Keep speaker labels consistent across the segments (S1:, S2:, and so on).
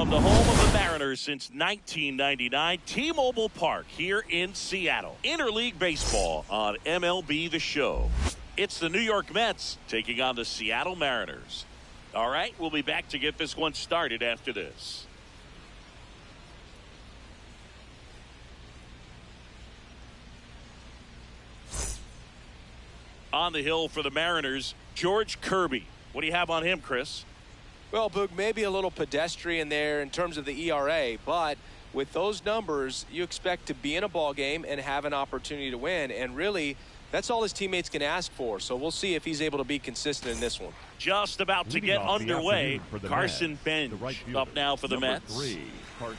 S1: From the home of the Mariners since 1999, T-Mobile Park here in Seattle. Interleague Baseball on MLB The Show. It's the New York Mets taking on the Seattle Mariners. All right, we'll be back to get this one started after this. On the hill for the Mariners, George Kirby. What do you have on him, Chris?
S2: Well, Boog, maybe a little pedestrian there in terms of the ERA, but with those numbers, you expect to be in a ball game and have an opportunity to win, and really, that's all his teammates can ask for. So we'll see if he's able to be consistent in this one.
S1: Just about to get underway. Carson Bench up now for the Mets.
S3: Number 3, Carson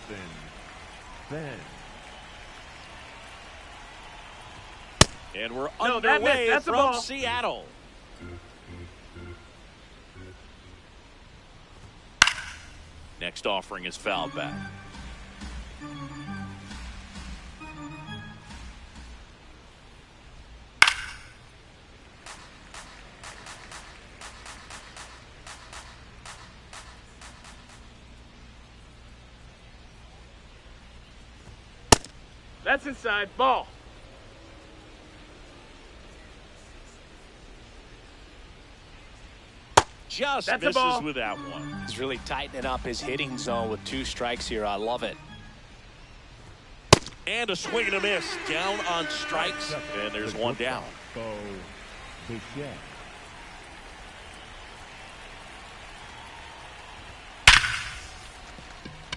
S3: Bench.
S1: And we're underway from Seattle. Next offering is fouled back.
S4: That's inside. Ball.
S1: Just
S4: That's
S1: misses with that one.
S2: He's really tightening up his hitting zone with 2 strikes here. I love it.
S1: And a swing and a miss. Down on strikes. And there's one down.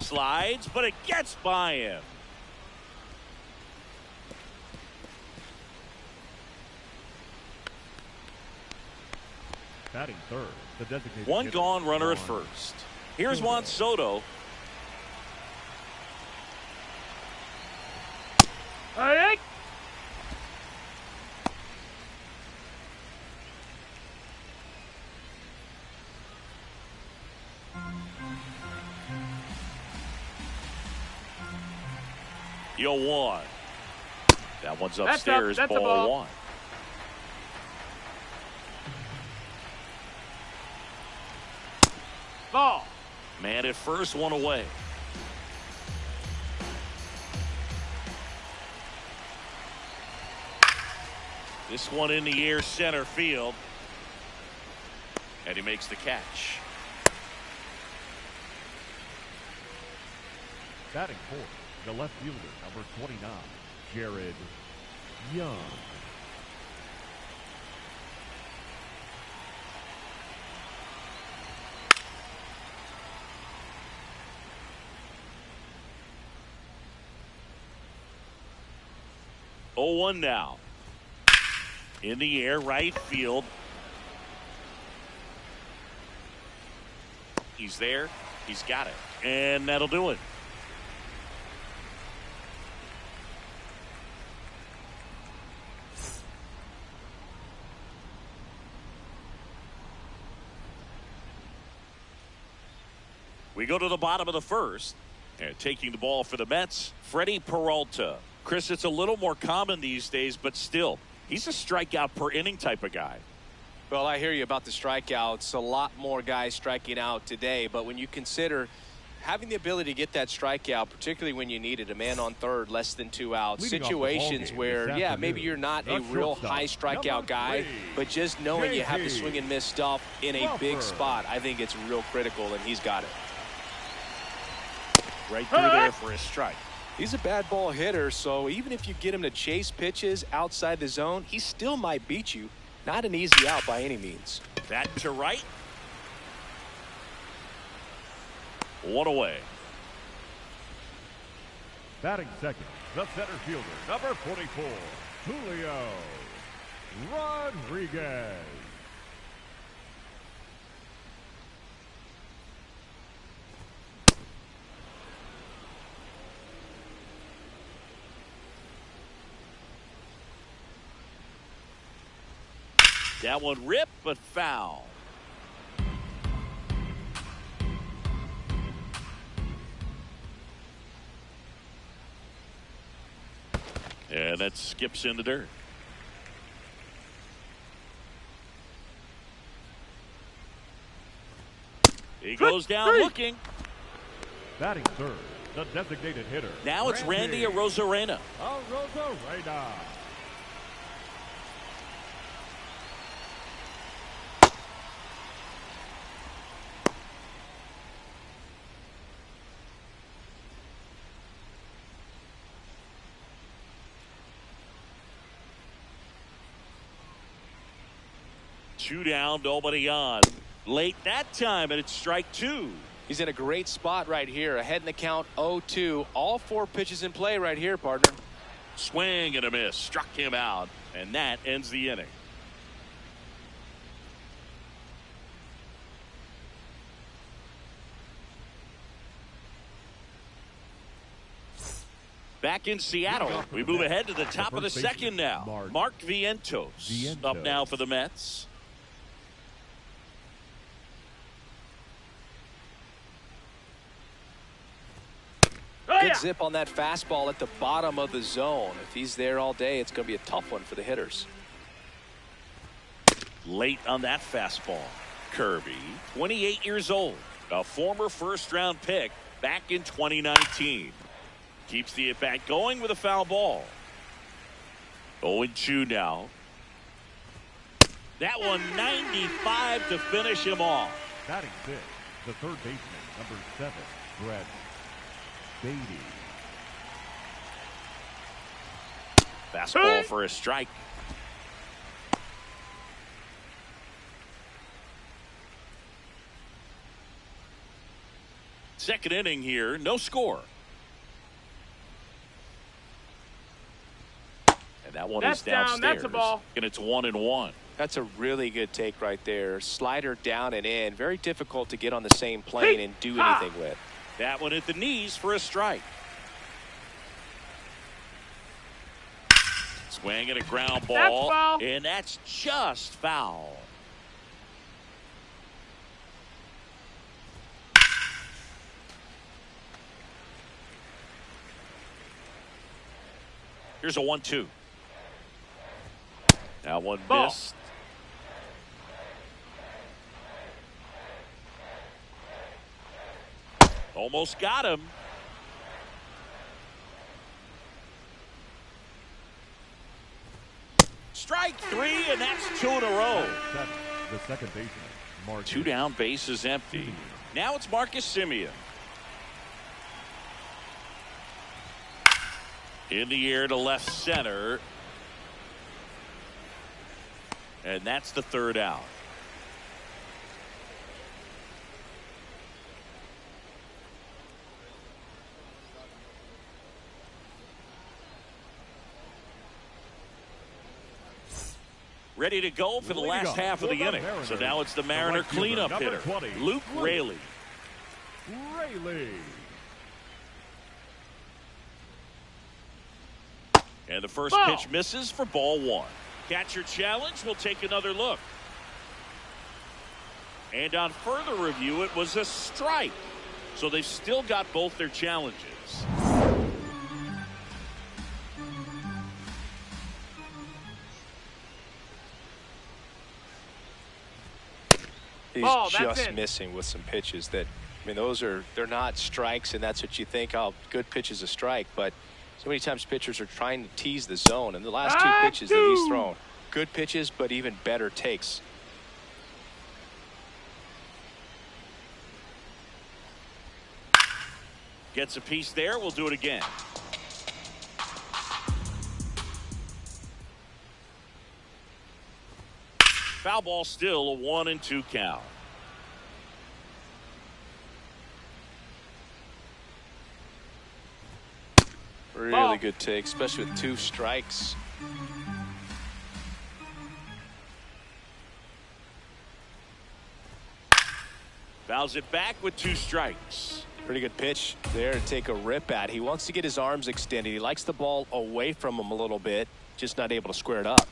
S1: Slides, but it gets by him.
S3: Batting third, the designated
S1: One
S3: hitter,
S1: gone runner at first. Here's Juan Soto.
S4: All right.
S1: The 0-1. That one's upstairs.
S4: That's a
S1: ball
S4: ball.
S1: 1.
S4: Ball.
S1: Man at first, one away. This one in the air, center field. And he makes the catch.
S3: Batting fourth, the left fielder, number 29, Jared Young.
S1: Oh, 1 now. In the air, right field. He's there. He's got it. And that'll do it. We go to the bottom of the first. And taking the ball for the Mets, Freddie Peralta. Chris, it's a little more common these days, but still, he's a strikeout per inning type of guy.
S2: Well, I hear you about the strikeouts. A lot more guys striking out today, but when you consider having the ability to get that strikeout, particularly when you need it, a man on third, less than 2 outs, situations where, yeah, maybe you're not a real high strikeout guy, but just knowing you have the swing and miss stuff in a big spot, I think it's real critical, and he's got it.
S1: Right through there for a strike.
S2: He's a bad ball hitter, so even if you get him to chase pitches outside the zone, he still might beat you. Not an easy out by any means.
S1: That to right. 1 away.
S3: Batting second, the center fielder, number 44, Julio Rodriguez.
S1: That one ripped, but foul. And that skips in the dirt. He goes down looking.
S3: Batting third, the designated hitter.
S1: Now it's Randy Arozarena.
S3: Arozarena.
S1: Two down, nobody on. Late that time, and it's strike two.
S2: He's in a great spot right here. Ahead in the count 0-2. All 4 pitches in play right here, partner.
S1: Swing and a miss. Struck him out, and that ends the inning. Back in Seattle, we move ahead to the top of the second now. Mark Vientos up now for the Mets.
S2: Good zip on that fastball at the bottom of the zone. If he's there all day, it's going to be a tough one for the hitters.
S1: Late on that fastball. Kirby, 28 years old, a former first-round pick back in 2019. Keeps the at-bat going with a foul ball. 0-2 now. That one 95 to finish him off.
S3: Batting fifth, the third baseman, number 7, Brett Beatty.
S1: Fastball for a strike. Second inning here, no score. And that one is downstairs.
S4: That's a ball.
S1: And it's 1-1.
S2: That's a really good take right there. Slider down and in. Very difficult to get on the same plane and do anything with.
S1: That one at the knees for a strike. Swing and a ground ball.
S4: That's foul.
S1: And that's just foul. Here's a 1-2. That one
S4: Ball.
S1: missed. Almost got him. Strike 3, and that's 2 in a row.
S3: The second baseman, Marcus.
S1: 2 down, base is empty. Now it's Marcus Semien. In the air to left center. And that's the third out. Ready to go for the last half of the inning. So now it's the Mariner cleanup hitter, Luke Raley. And the first pitch misses for ball 1. Catcher challenge. We'll take another look. And on further review, it was a strike. So they've still got both their challenges.
S2: He's just missing with some pitches that, I mean, they're not strikes, and that's what you think, oh, good pitch is a strike, but so many times pitchers are trying to tease the zone, and the last 2 pitches that he's thrown, good pitches, but even better takes.
S1: Gets a piece there. We'll do it again. Foul ball, still a 1-2 count.
S2: Really good take, especially with 2 strikes.
S1: Fouls it back with 2 strikes.
S2: Pretty good pitch there to take a rip at. He wants to get his arms extended. He likes the ball away from him a little bit, just not able to square it up.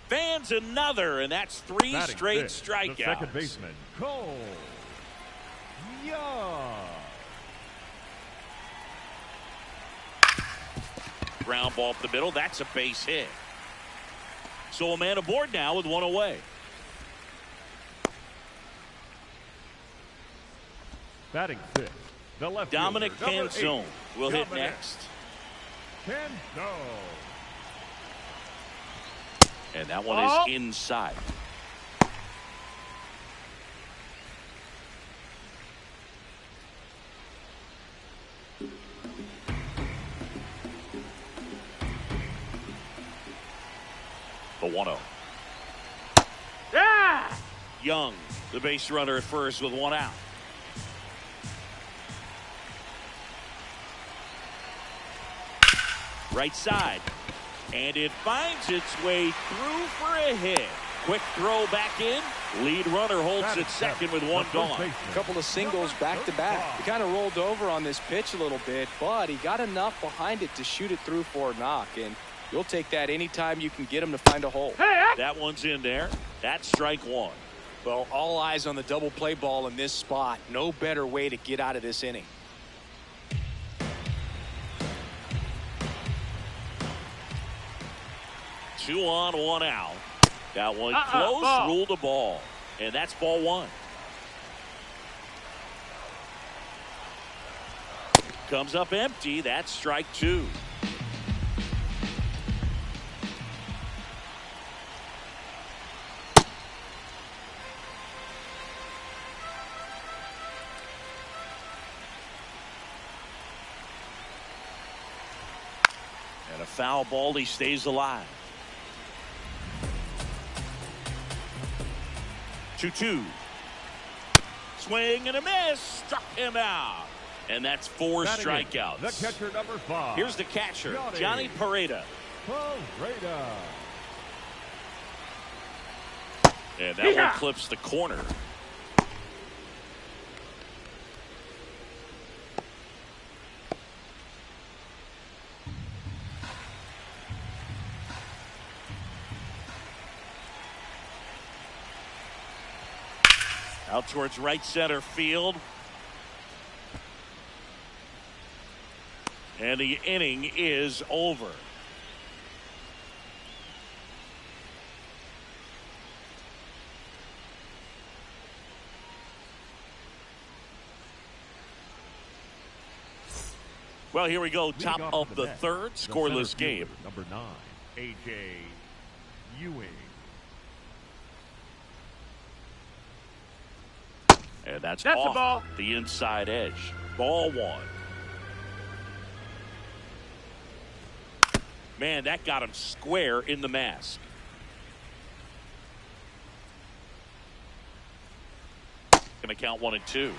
S1: Fans another, and that's 3 straight strikeouts.
S3: The second baseman, Cole Young.
S1: Ground ball up the middle. That's a base hit. So a man aboard now with 1 away.
S3: Batting fifth, The left
S1: Dominic
S3: fielder, number
S1: Canzone
S3: 8,
S1: will hit
S3: Dominic
S1: next.
S3: Canzone.
S1: And that one is inside. The 1-0.
S4: Yeah!
S1: Young, the base runner at first with one out. Right side. And it finds its way through for a hit. Quick throw back in. Lead runner holds at second with one gone.
S2: A couple of singles back to back. He kind of rolled over on this pitch a little bit, but he got enough behind it to shoot it through for a knock. And you'll take that anytime you can get him to find a hole.
S1: That one's in there. That's strike one.
S2: Well, all eyes on the double play ball in this spot. No better way to get out of this inning.
S1: Two on, one out. That one close, ruled a ball. And that's ball one. Comes up empty. That's strike two. And a foul ball. He stays alive. 2-2. Swing and a miss. Struck him out. And that's four strikeouts.
S3: The catcher, number 5.
S1: Here's the catcher, Johnny Pareda. And that one clips the corner. Out towards right center field. And the inning is over. Well, here we go. Top of the third. Scoreless game.
S3: Number 9, A.J. Ewing.
S1: And that's
S4: a
S1: off
S4: ball.
S1: The inside edge. Ball one. Man, that got him square in the mask. Gonna count 1 and 2.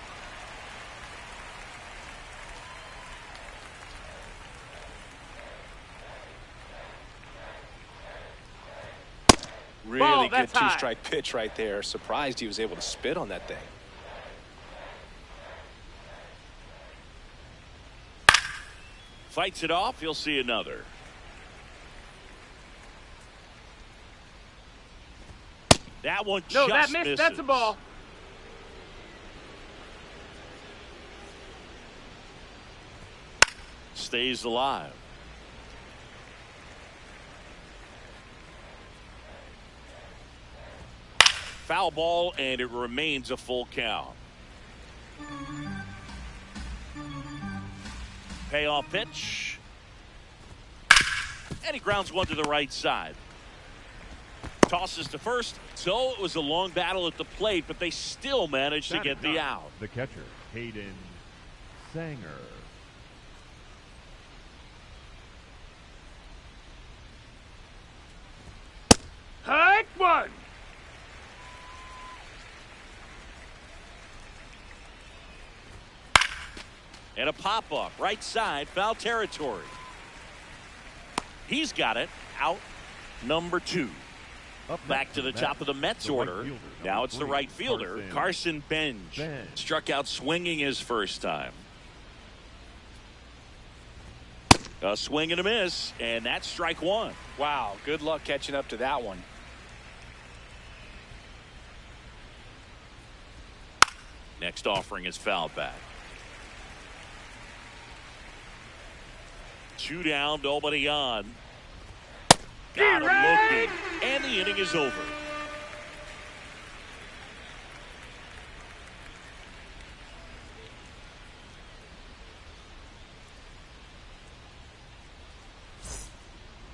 S2: Really good two-strike pitch right there. Surprised he was able to spit on that thing.
S1: Fights it off. You'll see another. That one just
S4: that missed.
S1: Misses.
S4: That's a ball.
S1: Stays alive. Foul ball, and it remains a full count. Payoff pitch. And he grounds one to the right side. Tosses to first. So it was a long battle at the plate, but they still managed to get the out.
S3: The catcher, Hayden Sanger.
S4: Hike one.
S1: And a pop-up. Right side. Foul territory. He's got it. Out number 2. Back to the top of the Mets order. Now it's the right fielder, Carson Bench. Struck out swinging his first time. A swing and a miss, and that's strike one.
S2: Wow, good luck catching up to that one.
S1: Next offering is fouled back. 2 down, nobody on. Got him looking, and the inning is over.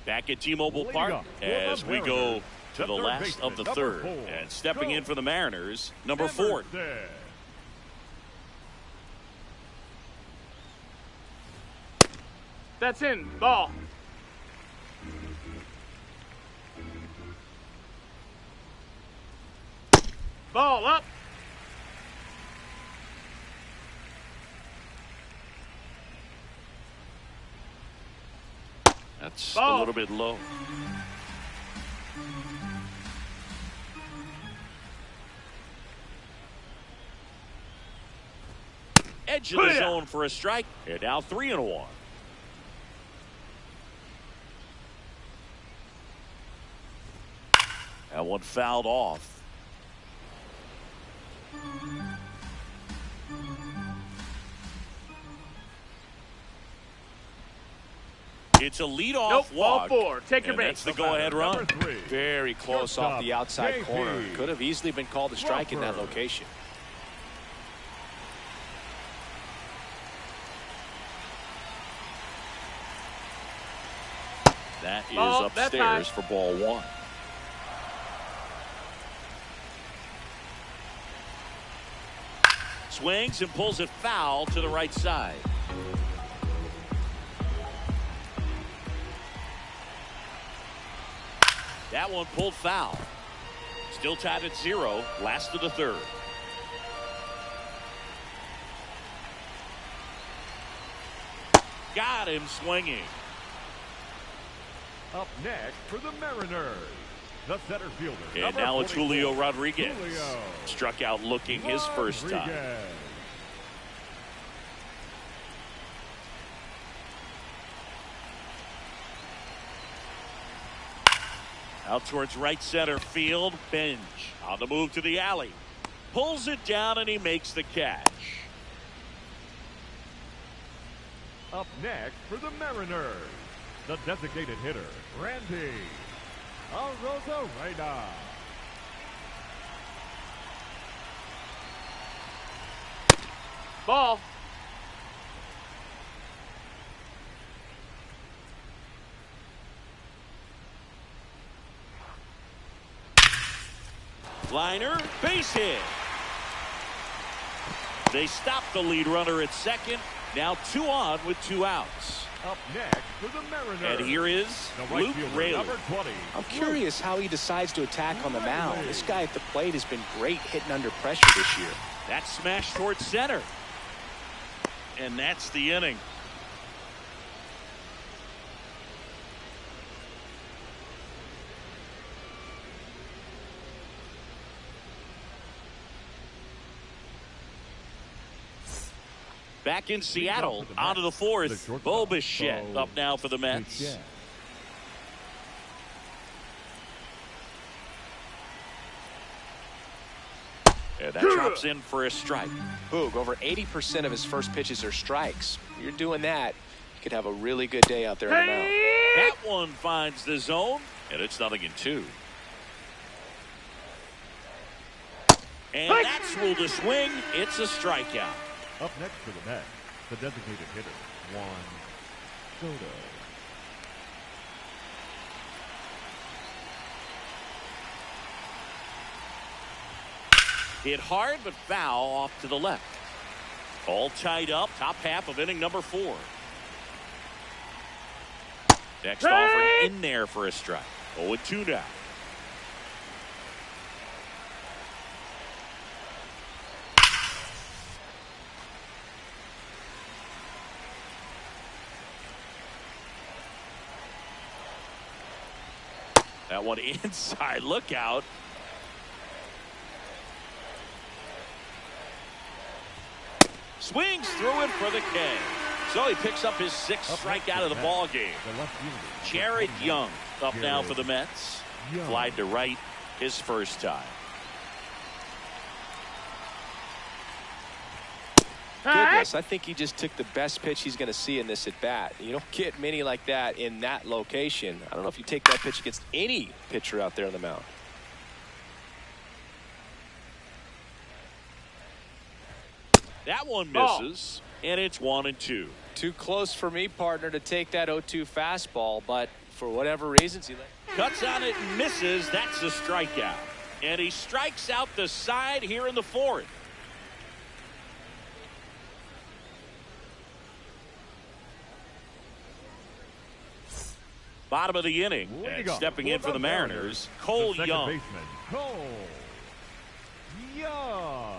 S1: Back at T-Mobile Park as we go to the last of the third. And stepping in for the Mariners, number 4.
S4: That's in. Ball. Ball up.
S1: That's
S4: Ball.
S1: a little bit low. Edge of the zone for a strike. And now 3-1. That one fouled off. It's a leadoff walk.
S4: Ball 4. Take your
S1: That's
S4: base.
S1: the go-ahead run.
S2: Very close off the outside corner. Could have easily been called a strike in that location.
S1: That is upstairs for ball 1. Swings and pulls it foul to the right side. That one pulled foul. Still tied at 0. Last of the third. Got him swinging.
S3: Up next for the Mariners, the center fielder.
S1: And now it's Julio Rodriguez.
S3: Julio
S1: Struck out looking his first time.
S3: Rodriguez.
S1: Out towards right center field. Bench on the move to the alley. Pulls it down and he makes the catch.
S3: Up next for the Mariners, the designated hitter, Randy Arozarena.
S4: Ball.
S1: Liner, base hit. They stop the lead runner at second. Now 2 on with 2 outs.
S3: Up next for the Mariners.
S1: And here is
S3: the right
S1: Luke
S3: fielder,
S1: Raley.
S3: number 20.
S2: I'm curious how he decides to attack on the mound. This guy at the plate has been great hitting under pressure this year.
S1: That smash towards center. And that's the inning. Back in Seattle, onto the 4th. Bo Bichette up now for the Mets. And that drops in for a strike.
S2: Boog, over 80% of his first pitches are strikes. You're doing that, you could have a really good day out there on the mound.
S1: That one finds the zone, and it's 0-2. And that's ruled a swing. It's a strikeout.
S3: Up next for the Mets, the designated hitter, Juan Soto.
S1: Hit hard, but foul off to the left. All tied up, top half of inning number 4. Next offering in there for a strike. 0-2 now. That one inside, look out. Swings through it for the K. So he picks up his 6th strikeout of the ball game. Jared Young up now for the Mets. Flied to right his first time.
S2: Goodness, I think he just took the best pitch he's going to see in this at bat. You don't get many like that in that location. I don't know if you take that pitch against any pitcher out there on the mound.
S1: That one misses, and it's 1-2.
S2: Too close for me, partner, to take that 0-2 fastball, but for whatever reasons, he
S1: cuts on it and misses. That's a strikeout. And he strikes out the side here in the fourth. Bottom of the inning, and stepping in for the Mariners, Cole Young.
S3: Baseman, Cole Young.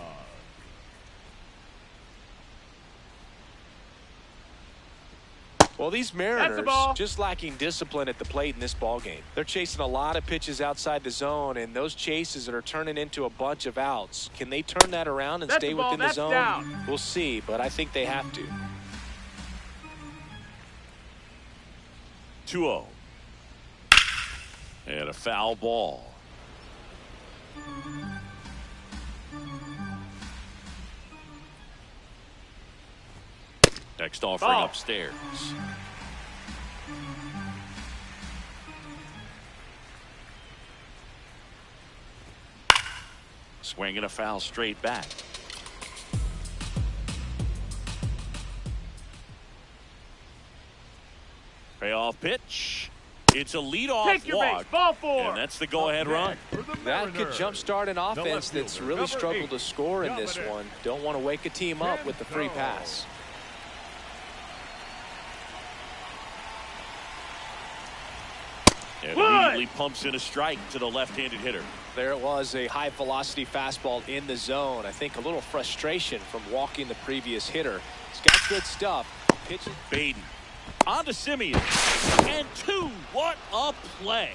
S2: Well, these Mariners just lacking discipline at the plate in this ballgame. They're chasing a lot of pitches outside the zone, and those chases are turning into a bunch of outs. Can they turn that around and stay within the zone?
S4: Down.
S2: We'll see, but I think they have to.
S1: 2-0. And a foul ball. Next offering upstairs. Swinging a foul straight back. Payoff pitch. It's a leadoff
S4: Take your
S1: walk.
S4: base. Ball 4.
S1: And that's the go-ahead run.
S2: That could jumpstart an offense that's really struggled to score in this one. Don't want to wake a team up with the free pass.
S1: And immediately pumps in a strike to the left-handed hitter.
S2: There it was, a high-velocity fastball in the zone. I think a little frustration from walking the previous hitter. He's got good stuff. Pitching.
S1: Baden. On to Simeon. And 2. What a play.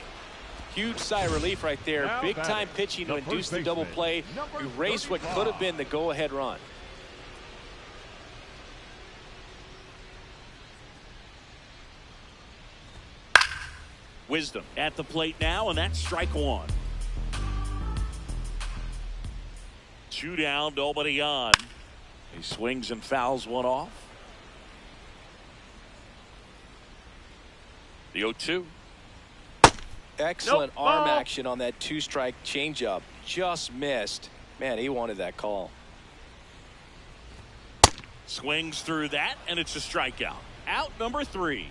S2: Huge sigh of relief right there. Big-time pitching to induce the double play. Erase what could have been the go-ahead run.
S1: Wisdom at the plate now, and that's strike 1. 2 down, nobody on. He swings and fouls one off. The 0-2.
S2: Excellent arm action on that 2-strike changeup. Just missed. Man, he wanted that call.
S1: Swings through that, and it's a strikeout. Out number 3.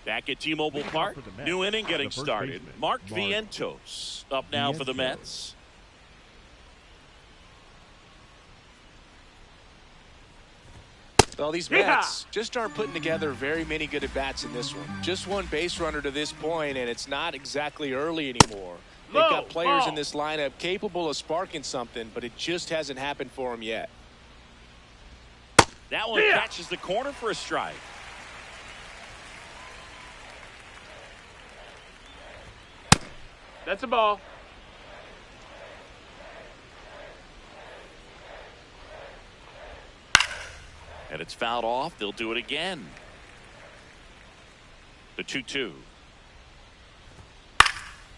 S1: Back at T-Mobile Park, new inning getting started. Mark Vientos up now for the Mets.
S2: Well, these Mets just aren't putting together very many good at-bats in this one. Just one base runner to this point, and it's not exactly early anymore. They've got players in this lineup capable of sparking something, but it just hasn't happened for them yet.
S1: That one catches the corner for a strike.
S4: That's a ball.
S1: And it's fouled off. They'll do it again. The 2-2.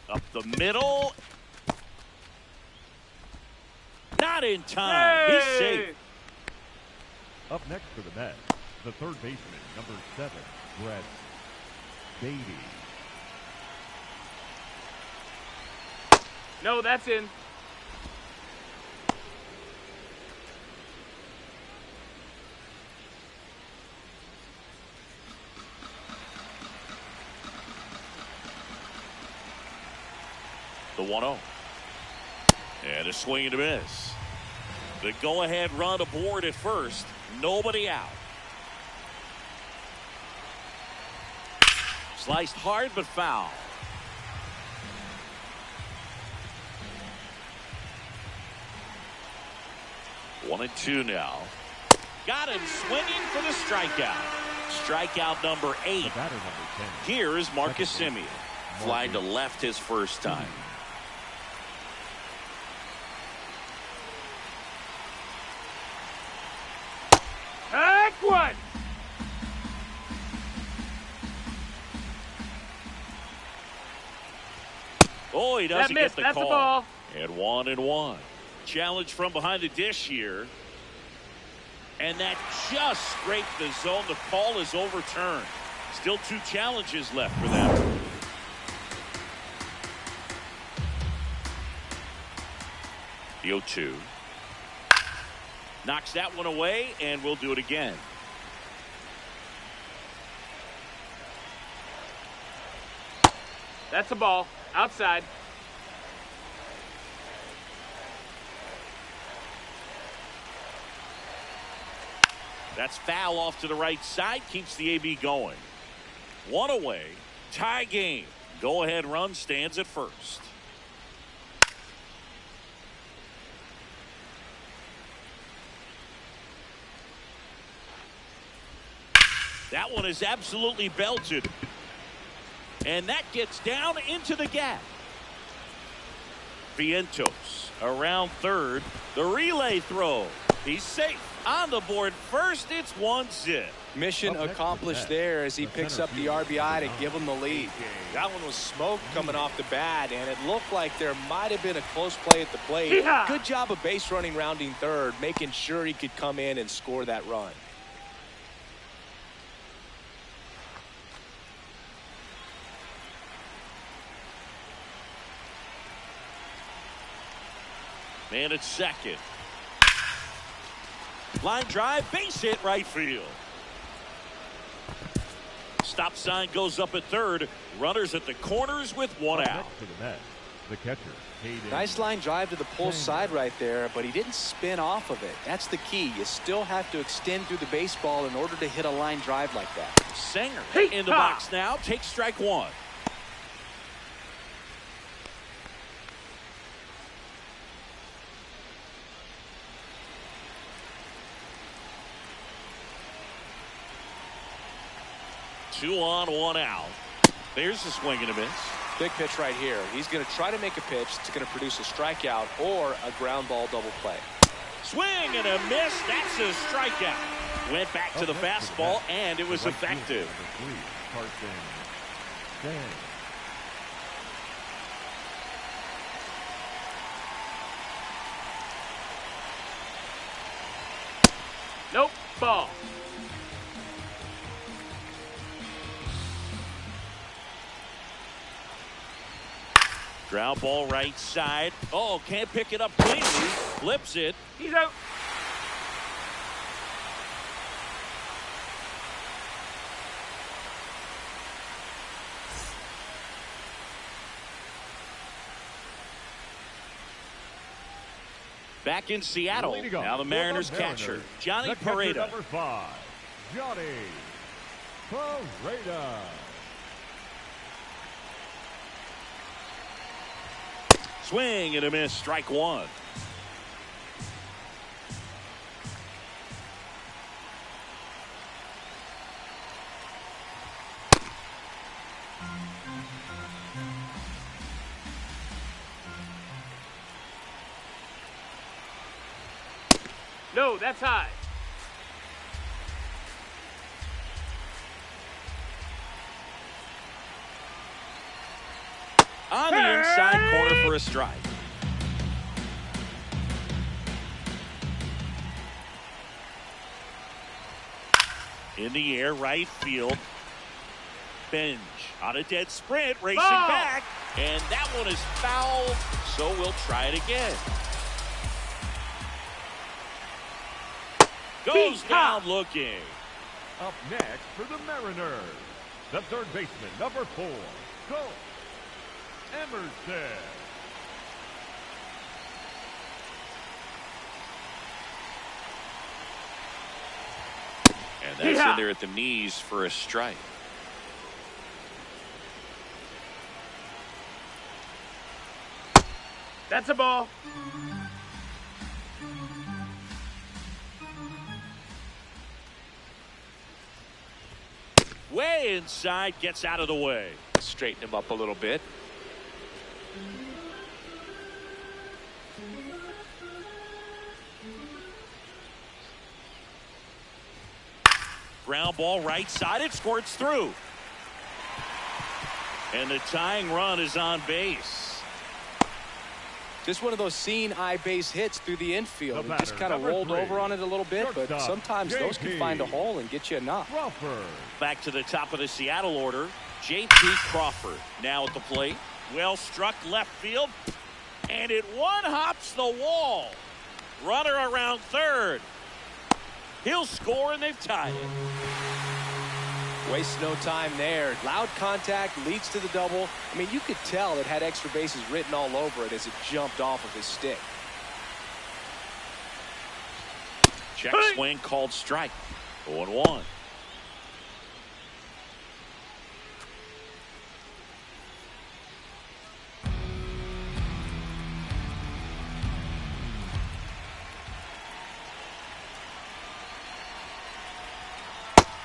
S1: Up the middle. Not in time.
S4: Hey!
S1: He's safe.
S3: Up next for the Mets, the third baseman, number 7, Brett Beatty.
S4: No, that's in.
S1: The 1-0. And a swing and a miss. The go-ahead run aboard at first. Nobody out. Sliced hard but foul. One and 2 now. Got him swinging for the strikeout. Strikeout number 8. Here is Marcus Simeon. Flying to left his first time.
S4: Heck one.
S1: Oh, he doesn't get the
S4: That's
S1: call.
S4: A ball.
S1: And 1-1. Challenge from behind the dish here. And that just scraped the zone. The call is overturned. Still 2 challenges left for them. The 0-2. Knocks that one away, and we'll do it again.
S4: That's a ball. Outside.
S1: That's foul off to the right side. Keeps the AB going. One away. Tie game. Go-ahead run stands at first. That one is absolutely belted. And that gets down into the gap. Vientos around third. The relay throw. He's safe. On the board first, it's 1-zip.
S2: Mission accomplished there as he picks up the RBI to give him the lead. That one was smoke coming off the bat, and it looked like there might have been a close play at the plate.
S4: Yeah.
S2: Good job of base running rounding third, making sure he could come in and score that run.
S1: Man at second. Line drive, base hit right field. Stop sign goes up at third. Runners at the corners with one out.
S3: To the net, the catcher.
S2: Nice line drive to the pull side right there, but he didn't spin off of it. That's the key. You still have to extend through the baseball in order to hit a line drive like that.
S1: Sanger in the box now. Takes strike one. Two on, one out. There's a swing and a miss.
S2: Big pitch right here. He's going to try to make a pitch that's going to produce a strikeout or a ground ball double play.
S1: Swing and a miss. That's a strikeout. Went back to the fastball, and it was effective.
S4: Nope. Ball.
S1: Ground ball right side. Oh, can't pick it up cleanly. Flips it.
S4: He's out.
S1: Back in Seattle. Now the Mariners catcher, Johnny Pareda.
S3: Number 5, Johnny Pareda.
S1: Swing and a miss. Strike one.
S4: No, that's high.
S1: On the inside corner for a strike. In the air, right field. Bench on a dead sprint, racing back. And that one is foul, so we'll try it again. Goes down looking.
S3: Up next for the Mariners, the third baseman, number 4, Cole Emerson.
S1: And that's in there at the knees for a strike.
S4: That's a ball.
S1: Way inside, gets out of the way.
S2: Straighten him up a little bit.
S1: Ground ball right side, it squirts through. And the tying run is on base.
S2: Just one of those seeing eye base hits through the infield. He just kind of rolled over on it a little bit, but sometimes those can find a hole and get you a knock.
S1: Back to the top of the Seattle order, J.P. Crawford now at the plate. Well struck left field, and And it one-hops the wall. Runner around third. He'll score, and they've tied it.
S2: Waste no time there. Loud contact leads to the double. I mean, you could tell it had extra bases written all over it as it jumped off of his stick.
S1: Check swing called strike. 0-1.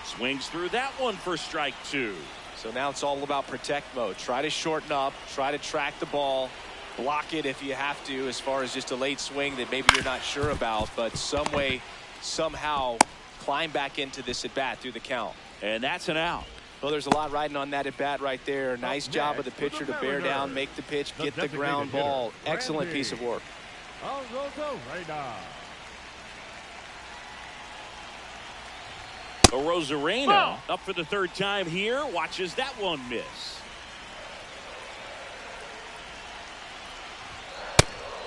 S1: Swings through that one for strike 2.
S2: So now it's all about protect mode. Try to shorten up, try to track the ball, block it if you have to, as far as just a late swing that maybe you're not sure about, but some way, somehow climb back into this at bat through the count.
S1: And that's an out.
S2: Well, there's a lot riding on that at bat right there. Nice job of the pitcher to bear down, make the pitch, get the ground ball. Excellent piece of work.
S1: Rosarena up for the third time here. Watches that one miss.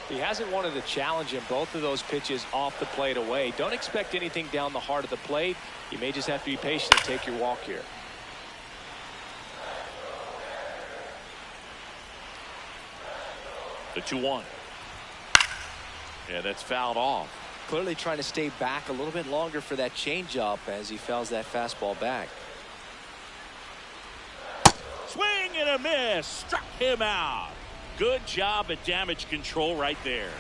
S2: He hasn't wanted to challenge him. Both of those pitches off the plate away. Don't expect anything down the heart of the plate. You may just have to be patient and take your walk here.
S1: The 2-1. Yeah, that's fouled off.
S2: Clearly trying to stay back a little bit longer for that changeup as he fouls that fastball back.
S1: Swing and a miss. Struck him out. Good job at damage control right there.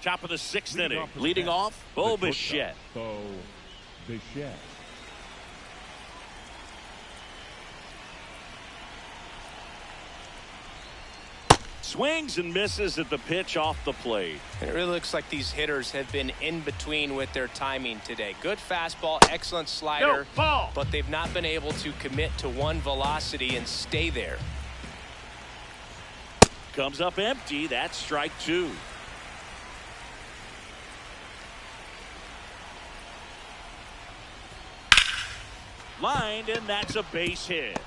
S1: Top of the 6th inning. Leading off, Bo Bichette. Swings and misses at the pitch off the plate.
S2: And it really looks like these hitters have been in between with their timing today. Good fastball, excellent slider, but they've not been able to commit to one velocity and stay there.
S1: Comes up empty. That's strike 2. Lined, and that's a base hit.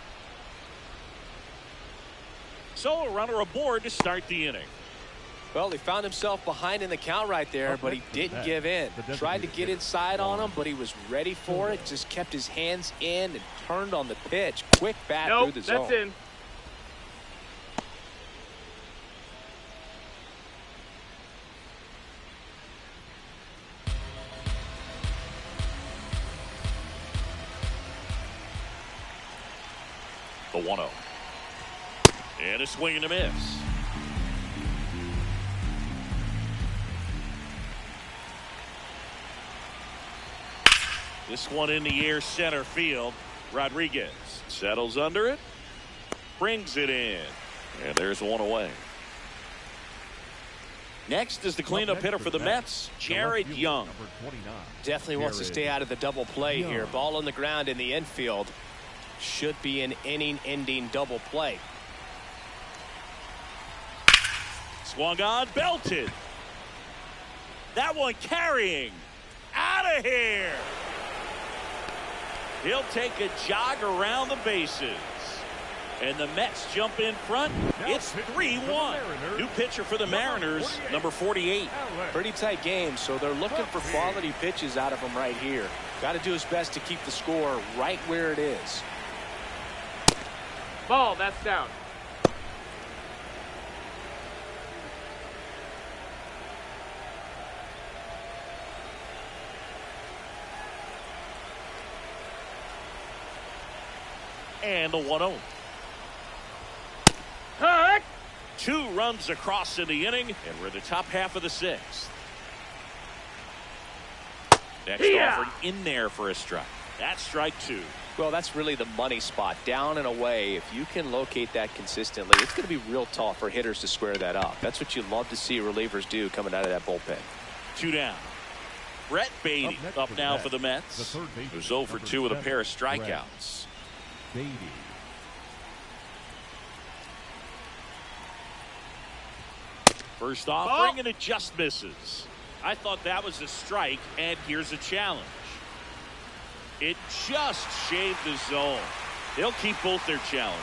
S1: So a runner aboard to start the inning.
S2: Well, he found himself behind in the count right there, but he didn't give in. Tried to get inside on him, but he was ready for it. Just kept his hands in and turned on the pitch. Quick bat through the zone.
S4: That's in.
S1: The 1-0. And a swing and a miss. This one in the air center field. Rodriguez settles under it. Brings it in. And there's one away. Next is the cleanup hitter for the Mets, Jared Young.
S2: Definitely wants to stay out of the double play here. Ball on the ground in the infield. Should be an inning-ending double play.
S1: Swung on, belted. That one carrying. Out of here. He'll take a jog around the bases. And the Mets jump in front. It's 3-1. New pitcher for the Mariners, number 48.
S2: Pretty tight game, so they're looking for quality pitches out of him right here. Got to do his best to keep the score right where it is.
S4: Ball, that's down.
S1: And the 1-0.
S4: Heck!
S1: 2 runs across in the inning, and we're in the top half of the 6th. Next offering in there for a strike. That's strike 2.
S2: Well, that's really the money spot. Down and away. If you can locate that consistently, it's going to be real tough for hitters to square that up. That's what you love to see relievers do coming out of that bullpen.
S1: 2 down. Brett Beatty up now for the Mets, who's 0 for 2 with a pair of strikeouts. First offering, and it just misses. I thought that was a strike, and here's a challenge. It just shaved the zone. They'll keep both their challenges.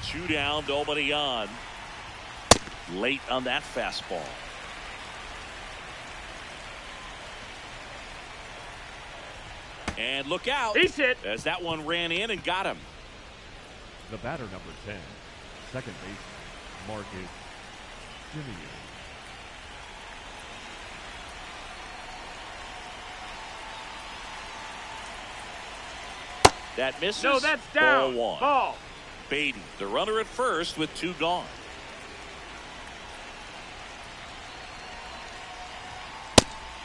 S1: Two down, nobody on. Late on that fastball. And look out.
S4: He's hit.
S1: As that one ran in and got him.
S3: The batter, number 10, second baseman, Marcus Simulación.
S1: That misses.
S4: No, that's down.
S1: Ball one.
S4: Ball.
S1: Beatty, the runner at first with two gone.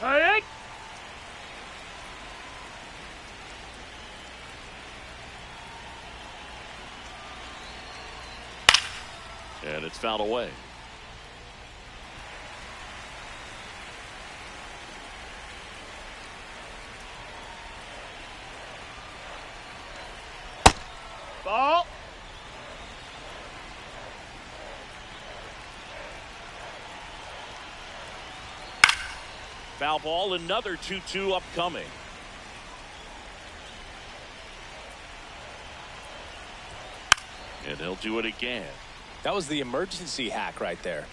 S4: Hey.
S1: And it's fouled away.
S4: Ball.
S1: Foul ball, another 2-2 upcoming. And he'll do it again.
S2: That was the emergency hack right there.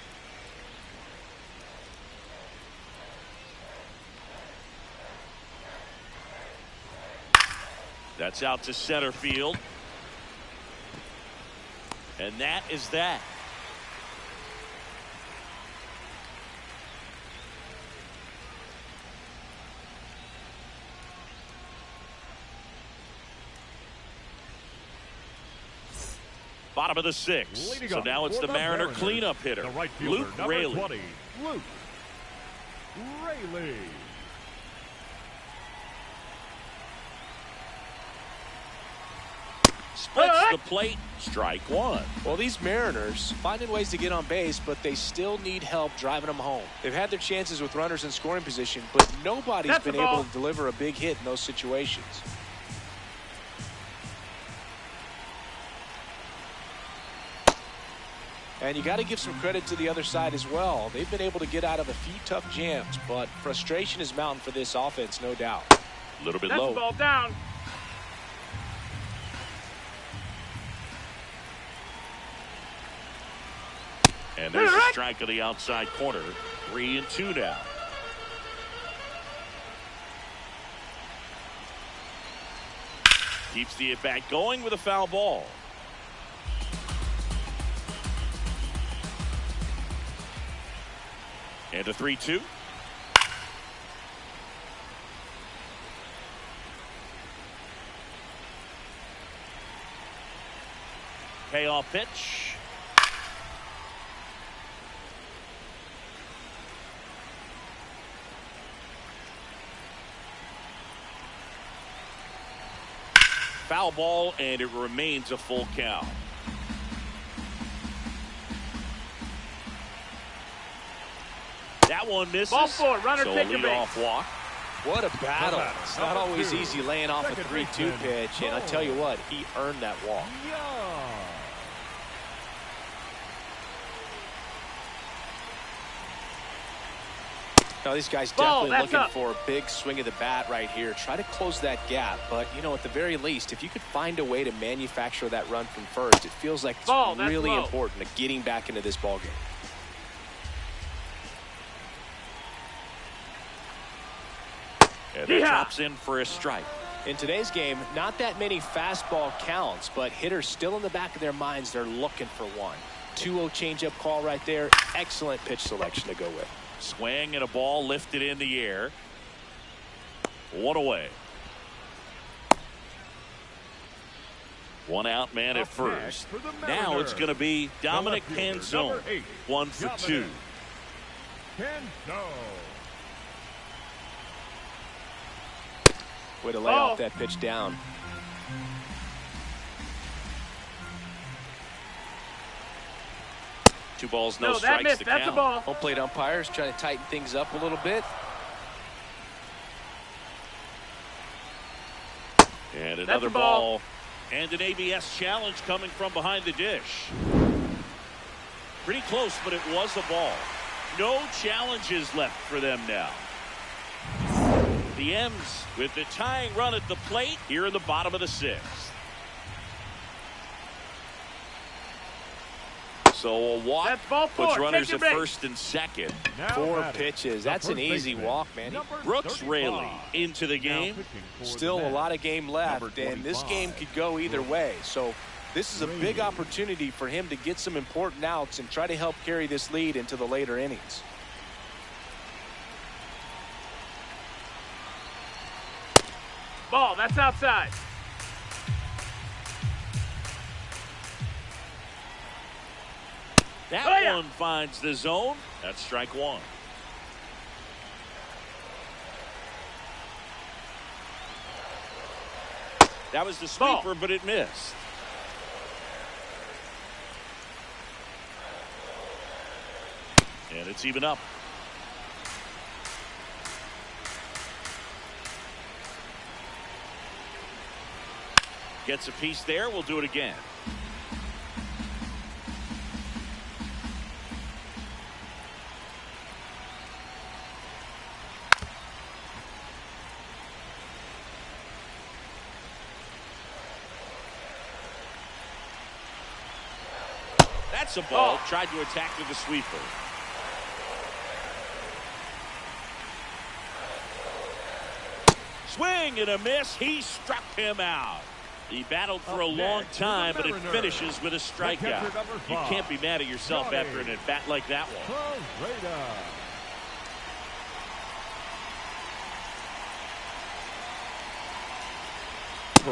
S1: That's out to center field. And that is that. Bottom of the sixth.
S3: Leading
S1: So
S3: up
S1: now it's
S3: for
S1: the Mariner
S3: Mariners,
S1: cleanup hitter,
S3: the right fielder,
S1: Luke
S3: number
S1: Raley.
S3: 20, Luke Raley.
S1: Splits the plate. Strike one.
S2: Well, these Mariners finding ways to get on base, but they still need help driving them home. They've had their chances with runners in scoring position, but nobody's
S4: That's
S2: been
S4: the ball.
S2: able to deliver a big hit in those situations. And you got to give some credit to the other side as well. They've been able to get out of a few tough jams, but frustration is mounting for this offense, no doubt.
S1: A little bit
S4: That's
S1: low.
S4: the ball down.
S1: And there's a strike on the outside corner. 3-2 now. Keeps the at-bat going with a foul ball. And a 3-2. Payoff pitch. Foul ball, and it remains a full count. That one misses.
S4: Ball four, runner
S1: so a
S4: take a
S1: leadoff
S4: base.
S1: walk.
S2: What a battle.
S3: batter,
S2: It's not
S3: number
S2: always
S3: 2,
S2: easy laying off a
S3: second
S2: 3-2
S3: baseman,
S2: pitch, and I tell you what, he earned that walk.
S3: Yeah.
S2: Now, these guys
S4: Ball,
S2: definitely
S4: that's
S2: looking
S4: up.
S2: for a big swing of the bat right here. Try to close that gap, but, you know, at the very least, if you could find a way to manufacture that run from first, it feels like it's
S4: Ball, that's
S2: really
S4: low.
S2: important to getting back into this ballgame.
S1: And he
S4: Yeah.
S1: drops in for a strike.
S2: In today's game, not that many fastball counts, but hitters still in the back of their minds, they're looking for one. 2-0 changeup call right there. Excellent pitch selection to go with.
S1: Swing and a ball lifted in the air. One away. One out man at
S3: Up
S1: first.
S3: next for the
S1: Now it's
S3: Mariners,
S1: going to be Dominic
S3: the left fielder,
S1: Panzone.
S3: number 8,
S1: 1 for 2.
S3: Panzone.
S2: Way to lay
S4: Ball.
S2: off that pitch down.
S1: Two balls, no
S4: No, that
S1: strikes
S4: missed.
S1: to
S4: That's a
S1: count.
S4: ball.
S2: Home plate umpires trying to tighten things up a little bit.
S1: And
S4: That's
S1: another
S4: a ball.
S1: ball. And an ABS challenge coming from behind the dish. Pretty close, but it was a ball. No challenges left for them now. The M's with the tying run at the plate here in the bottom of the sixth. So a walk puts runners at first and second.
S3: Now
S2: 4
S3: batting,
S2: pitches.
S3: the
S2: That's an
S3: first
S2: easy
S3: baseman,
S2: walk, man.
S3: number
S1: Brooks
S3: 35.
S1: Raley into the game.
S3: Now pitching for the
S2: Still a
S3: Mets,
S2: lot of game left,
S3: number
S2: and this
S3: 25.
S2: game could go either way. So this is a big
S3: Raley.
S2: opportunity for him to get some important outs and try to help carry this lead into the later innings.
S4: Ball, that's outside.
S1: That
S4: Oh, yeah.
S1: one finds the zone. That's strike one. That was the sweeper, but it missed. And it's even up. Gets a piece there. We'll do it again. That's a ball. Tried to attack with the sweeper. Swing and a miss. He struck him out. He battled for a long time, but it finishes with a strikeout. You can't be mad at yourself after an at-bat like that one.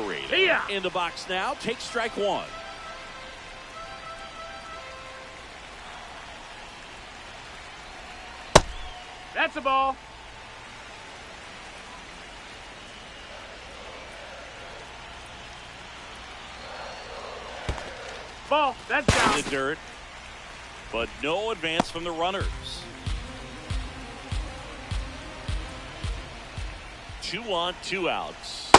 S1: Parade in the box now. Take strike one.
S4: That's a ball. Ball, that's down.
S1: In the dirt, but no advance from the runners. 2 on, 2 outs.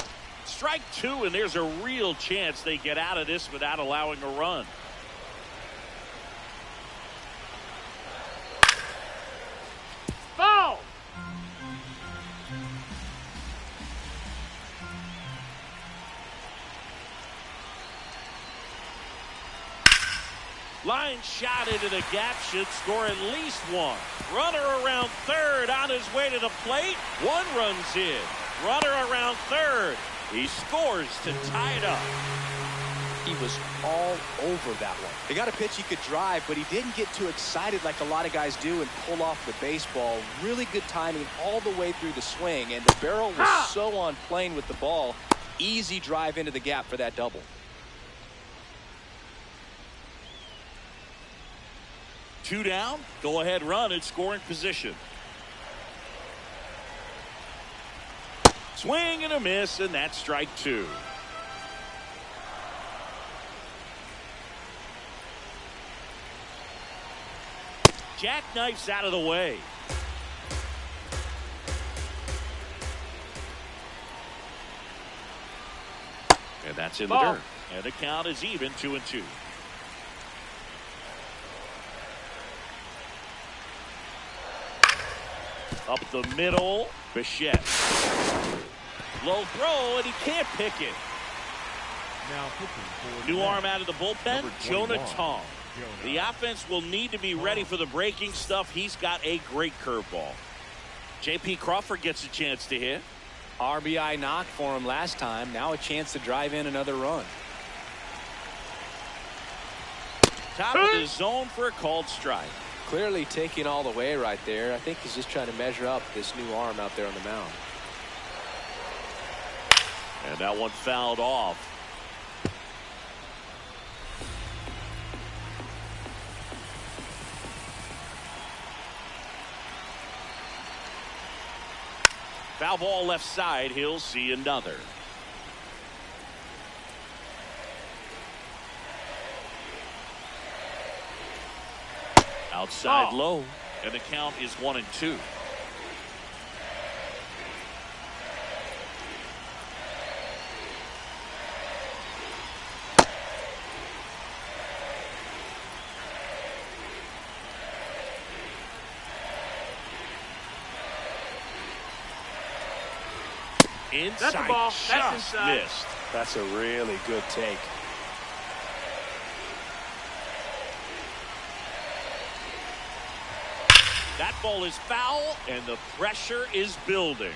S1: Strike 2, and there's a real chance they get out of this without allowing a run.
S4: Ball.
S1: Line shot into the gap should score at least one. Runner around third on his way to the plate. 1 runs in. Runner around third. He scores to tie it up.
S2: He was all over that one. They got a pitch he could drive, but he didn't get too excited like a lot of guys do and pull off the baseball. Really good timing all the way through the swing, and the barrel was so on plane with the ball. Easy drive into the gap for that double.
S1: 2 down. Go ahead run at scoring position. Swing and a miss, and that's strike 2. Jackknifes out of the way. And that's in the dirt. And the count is even, 2-2. Up the middle, Bichette. Low throw, and he can't pick it.
S3: Now pitching for the
S1: New
S3: Mets,
S1: arm out of the bullpen,
S3: number
S1: Jonah
S3: 21.
S1: Tong. The offense will need to be ready for the breaking stuff. He's got a great curveball. J.P. Crawford gets a chance to hit.
S2: RBI knock for him last time. Now a chance to drive in another run.
S1: Top of the zone for a called strike.
S2: Clearly taking all the way right there. I think he's just trying to measure up this new arm out there on the mound.
S1: And that one fouled off. Foul ball left side. He'll see another. Outside low, and the count is 1-2. Inside,
S4: That's a ball. That's
S1: just
S4: inside.
S1: missed.
S2: That's a really good take.
S1: That ball is foul, and the pressure is building.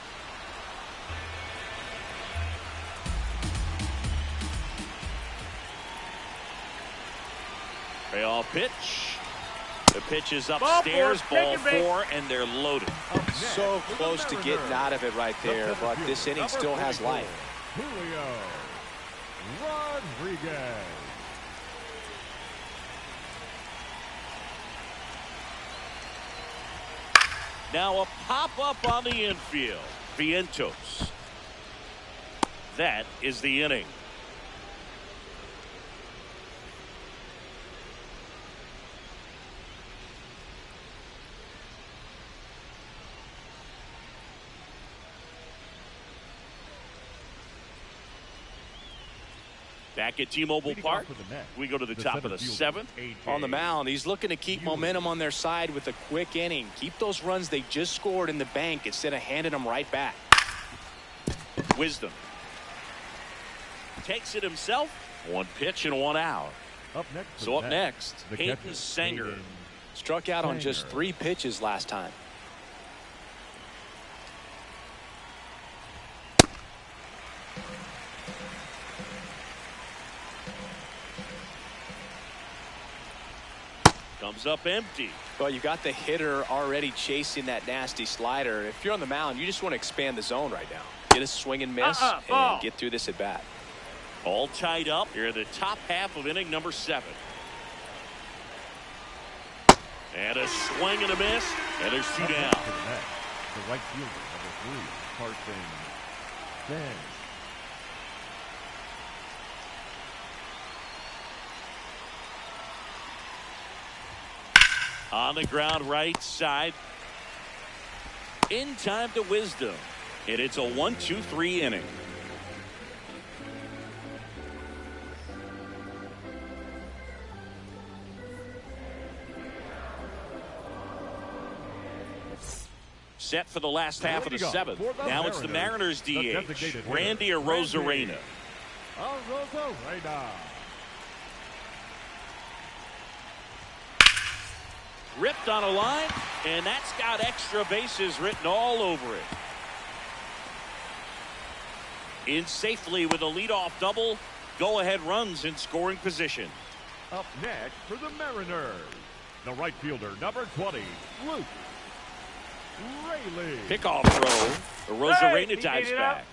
S1: Payoff pitch. The pitch is upstairs, ball 4, and they're loaded.
S2: So close to getting out of it right there, but this inning still has life.
S3: Julio Rodriguez.
S1: Now a pop-up on the infield. Vientos. That is the inning. Back at T-Mobile Park, we go to the top of the 7th.
S2: On the mound, he's looking to keep momentum on their side with a quick inning. Keep those runs they just scored in the bank instead of handing them right back.
S1: Wisdom. Takes it himself. 1 pitch and 1 out.
S3: Up
S1: next, Hayden Sanger.
S2: Struck out on just 3 pitches last time.
S1: Comes up empty.
S2: Well, you got the hitter already chasing that nasty slider. If you're on the mound, you just want to expand the zone right now. Get a swing and miss and get through this at bat.
S1: All tied up here in the top half of inning number 7. And a swing and a miss, and there's 2 down.
S3: The right fielder, number 3, Carson Stenz.
S1: On the ground right side. In time to Wisdom. And it's a 1-2-3 inning. Set for the last half of the 7th. Now it's the Mariners DH, Randy Arozarena. Ripped on a line, and that's got extra bases written all over it. In safely with a leadoff double. Go-ahead runs in scoring position.
S3: Up next for the Mariners, the right fielder, number 20, Luke Rayleigh.
S1: Pickoff throw. Arozarena dives back.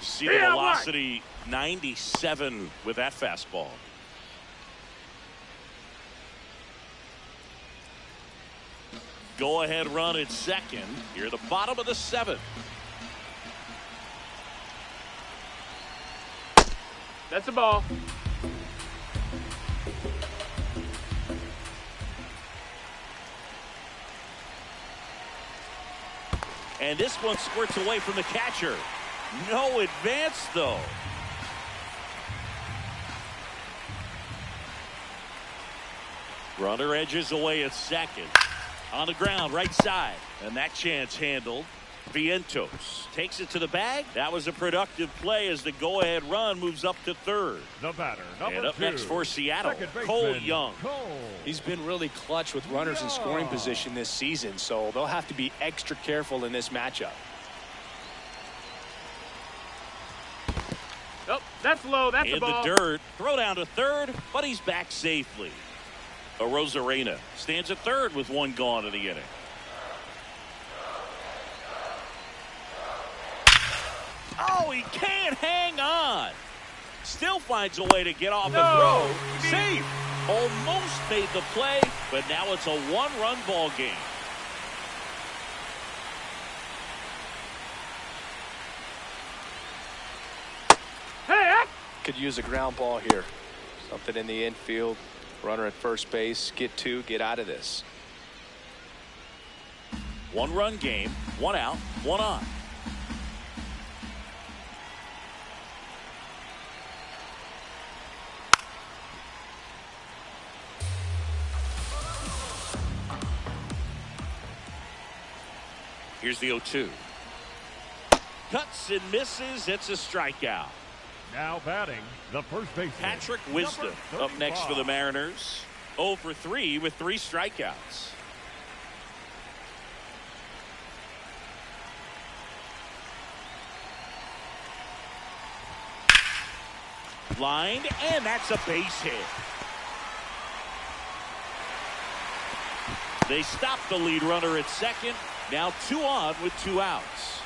S1: See the velocity, 97 with that fastball. Go-ahead run at second. Here at the bottom of the 7th.
S4: That's a ball.
S1: And this one squirts away from the catcher. No advance, though. Runner edges away at second. On the ground, right side. And that chance handled. Vientos takes it to the bag. That was a productive play as the go-ahead run moves up to third.
S3: The batter, number
S1: and up
S3: 2,
S1: next for Seattle,
S3: baseman,
S1: Cole Young.
S2: He's been really clutch with runners in scoring position this season, so they'll have to be extra careful in this matchup.
S4: Oh, that's low. That's a ball.
S1: In the dirt. Throw down to third, but he's back safely. Arozarena stands at third with 1 gone in the inning. Oh, he can't hang on. Still finds a way to get off the throw. Safe. Almost made the play, but now it's a 1-run ball game.
S4: Hey,
S2: Could use a ground ball here. Something in the infield. Runner at first base. Get 2. Get out of this.
S1: 1-run game. 1 out. 1 on. Here's the 0-2. Cuts and misses. It's a strikeout.
S3: Now batting, the first baseman,
S1: Patrick Wisdom up next for the Mariners. 0 for 3 with 3 strikeouts. Lined, and that's a base hit. They stop the lead runner at second. Now 2 on with 2 outs.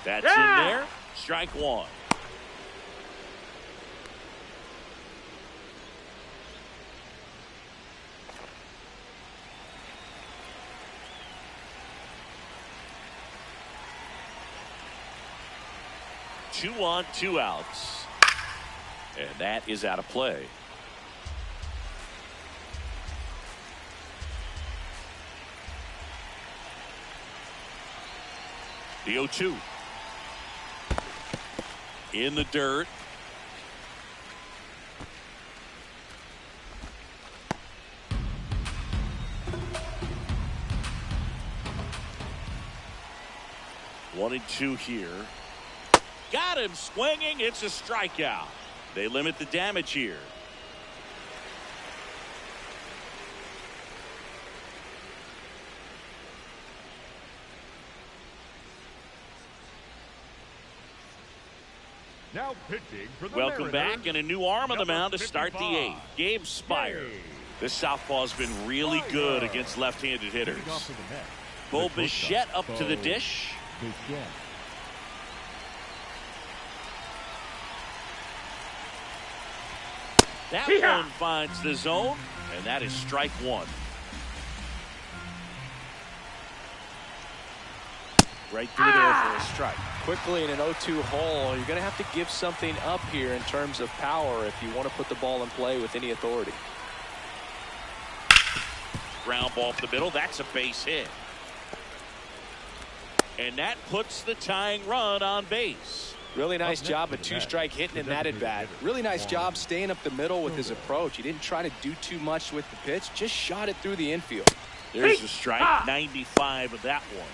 S1: That's in there. Strike 1. Two on, 2 outs. And that is out of play. The 0-2. In the dirt. One and 2 here. Got him swinging. It's a strikeout. They limit the damage here.
S3: Now pitching for the
S1: Welcome
S3: Mariners,
S1: back, and a new arm on the mound to start the
S3: 55.
S1: 8th. Gabe Spire. This southpaw's been really good against left-handed hitters. Bo Bichette up to the dish. That one finds the zone, and that is strike 1. Right through there for a strike.
S2: Quickly in an 0-2 hole, you're going to have to give something up here in terms of power if you want to put the ball in play with any authority.
S1: Ground ball up the middle. That's a base hit. And that puts the tying run on base.
S2: Really nice job of 2-strike hitting in that at bat. Really nice job staying up the middle with his approach. He didn't try to do too much with the pitch, just shot it through the infield.
S1: There's a strike. 95 of that one.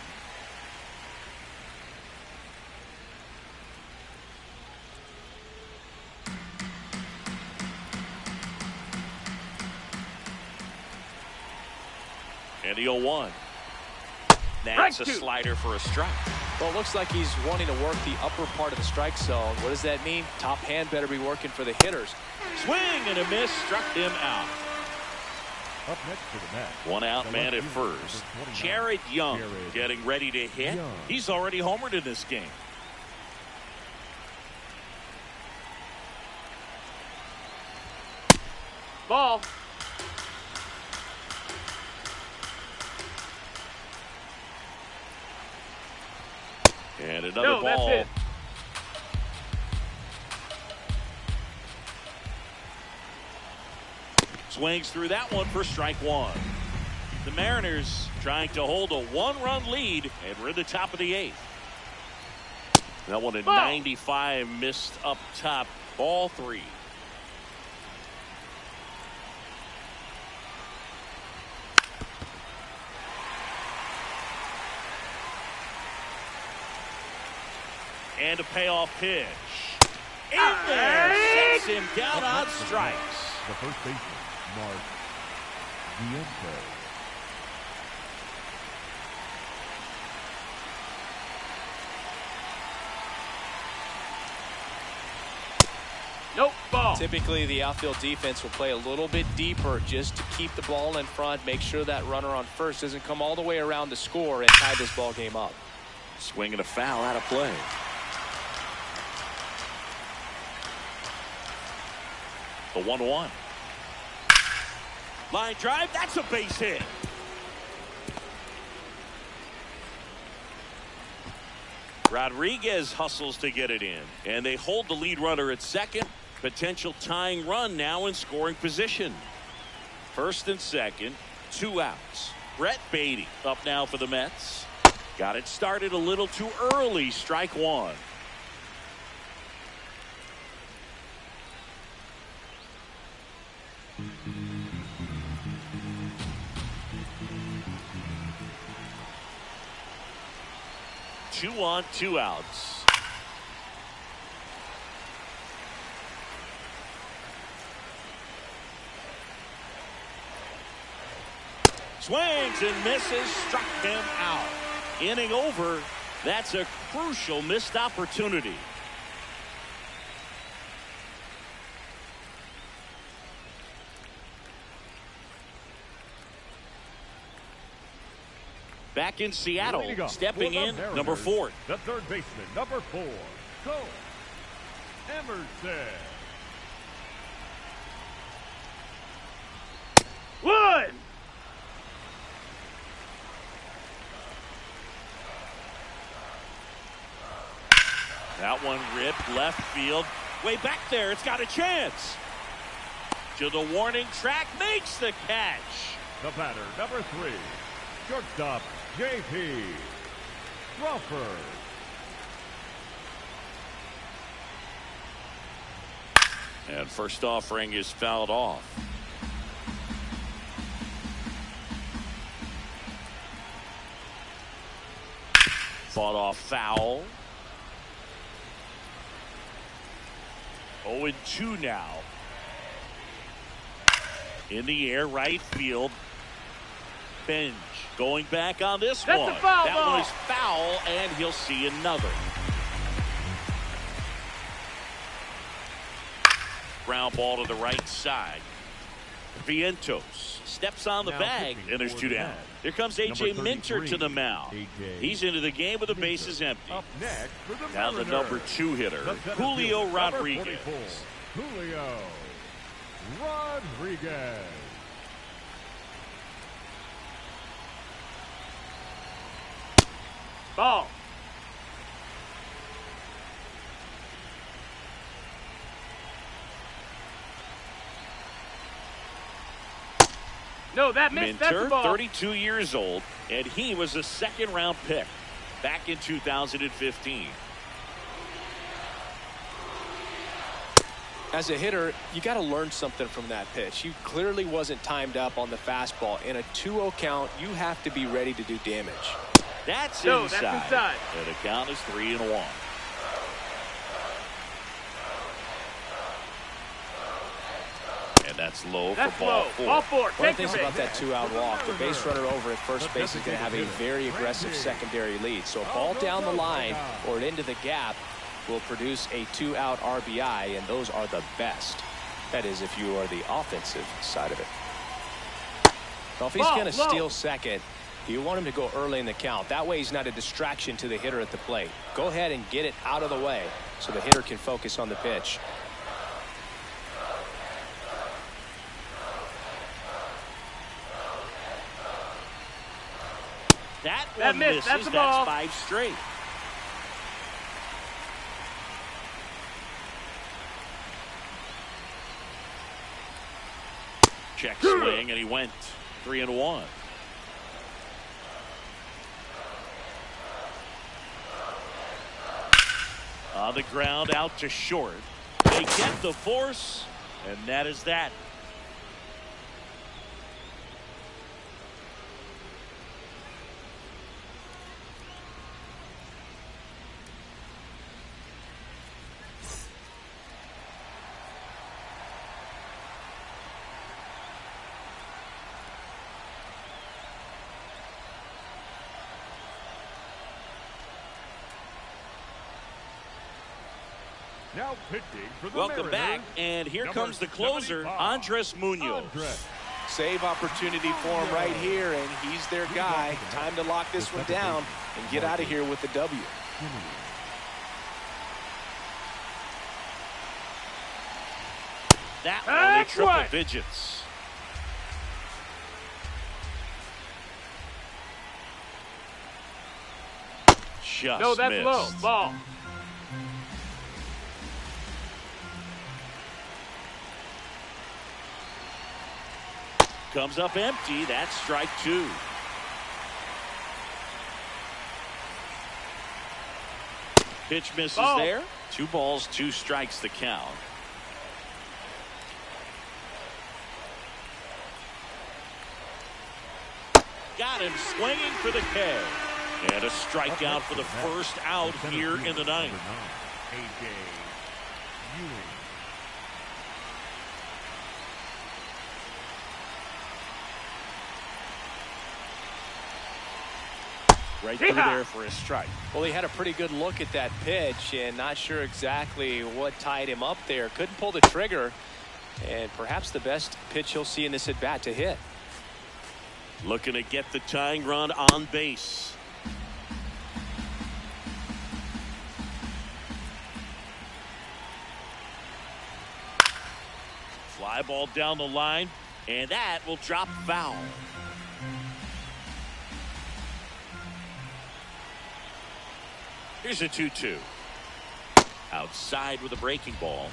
S1: And the 0-1. That's a slider for a strike.
S2: Well, it looks like he's wanting to work the upper part of the strike zone. What does that mean? Top hand better be working for the hitters.
S1: Swing and a miss, struck him out.
S3: Up next for the Mets,
S1: 1 out man at first. Jared Young getting ready to hit. He's already homered in this game.
S4: Ball.
S1: And another ball.
S4: That's it.
S1: Swings through that one for strike 1. The Mariners trying to hold a 1-run lead, and we're at the top of the 8th. That one at 95 missed up top. Ball 3. And a payoff pitch. In there, sets him down on strikes.
S3: the first baseman, Mark Viento.
S4: Nope, ball.
S2: Typically, the outfield defense will play a little bit deeper just to keep the ball in front, make sure that runner on first doesn't come all the way around to score and tie this ball game up.
S1: Swing and a foul out of play. The 1-1. Line drive, that's a base hit. Rodriguez hustles to get it in, and they hold the lead runner at second. Potential tying run now in scoring position. First and second, 2 outs. Brett Beatty up now for the Mets. Got it started a little too early. Strike 1. 2 on, 2 outs. Swings and misses, struck him out. Inning over. That's a crucial missed opportunity. Back in Seattle, stepping in, number 4.
S3: The third baseman, number 4, Cole Emerson.
S4: One.
S1: That one ripped left field. Way back there, it's got a chance. To the warning track, makes the catch.
S3: The batter, number 3, shortstop, J.P. Crawford.
S1: And first offering is fouled off. Fought off foul. 0-2 now. In the air, right field. Bench going back on this
S4: That's
S1: one.
S4: a foul
S1: That
S4: ball.
S1: one is foul, and he'll see another. Ground ball to the right side. Vientos steps on the
S3: Now
S1: bag,
S3: pitching
S1: and there's
S3: for
S1: 2
S3: the
S1: down.
S3: Mets.
S1: Here comes A.J.
S3: Number
S1: Minter to the
S3: 33,
S1: mound.
S3: A.J.
S1: He's into the game with the bases empty.
S3: Up next for the
S1: Now the
S3: Mariners,
S1: number 2 hitter,
S3: the center
S1: Julio
S3: fielder, number
S1: Rodriguez.
S3: 44, Julio Rodriguez.
S4: Ball. No, that missed. That's
S1: Minter,
S4: a ball.
S1: 32 years old, and he was a second-round pick back in 2015.
S2: As a hitter, you got to learn something from that pitch. He clearly wasn't timed up on the fastball. In a 2-0 count, you have to be ready to do damage.
S1: That's
S4: No,
S1: inside.
S4: that's inside.
S1: And the count is 3-1. And that's low
S4: That's
S1: for ball
S4: low.
S1: 4.
S4: Ball 4.
S2: One of the
S4: Take
S2: things
S4: the
S2: about
S4: base.
S2: that 2-out walk, the base runner over at first base is going to have a very aggressive secondary lead. So a ball down the line or into the gap will produce a 2-out RBI, and those are the best. That is, if you are the offensive side of it. Well, if he's
S4: Ball,
S2: going to
S4: low.
S2: steal second, you want him to go early in the count. That way he's not a distraction to the hitter at the plate. Go ahead and get it out of the way so the hitter can focus on the pitch.
S1: That
S4: That
S1: one
S4: missed.
S1: misses.
S4: That's a ball.
S1: 5 straight. Check swing, and he went 3-1. On the ground, out to short. They get the force, and that is that.
S3: Now pitching for the
S1: Welcome back,
S3: Mariners,
S1: and here
S3: number
S1: comes the closer,
S3: 75,
S1: Andres Munoz.
S3: Andres.
S2: Save opportunity for him right here, and he's their guy. Time to lock this one down and get out of here with the W.
S1: That one, they
S4: That's
S1: triple
S4: right.
S1: digits. Just
S4: No, that's
S1: missed.
S4: low. Ball.
S1: Comes up empty. That's strike 2. Pitch misses
S4: Ball.
S1: there. 2 balls, 2 strikes the count. Got him swinging for the K. And a strikeout for the first out here in the ninth.
S3: A.J. Ewing.
S1: Right through there for a strike.
S2: Well, he had a pretty good look at that pitch and not sure exactly what tied him up there. Couldn't pull the trigger, and perhaps the best pitch he'll see in this at-bat to hit.
S1: Looking to get the tying run on base. Fly ball down the line, and that will drop foul. Here's a 2-2. Outside with a breaking ball.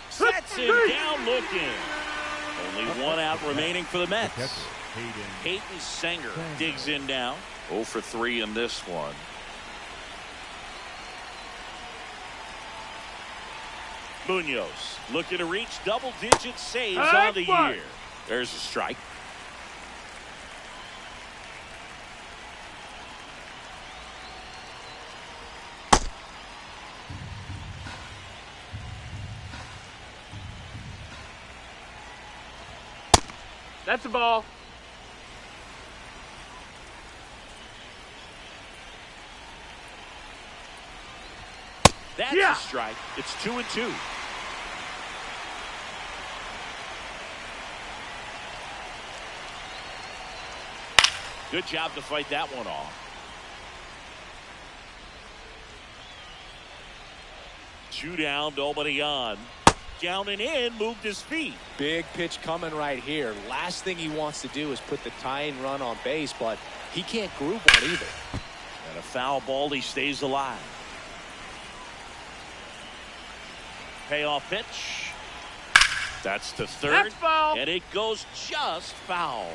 S1: Sets him down looking. Only one out remaining for the Mets. Hayden Sanger digs in now. 0 for 3 in this one. Munoz looking to reach double-digit saves on the year. There's a strike.
S4: That's a ball.
S1: That's a strike. It's 2-2. Good job to fight that one off. 2 down, nobody on. Down and in, moved his feet.
S2: Big pitch coming right here. Last thing he wants to do is put the tying run on base, but he can't groove one either.
S1: And a foul ball, he stays alive. Payoff pitch. That's to third.
S4: That's foul.
S1: And it goes just foul.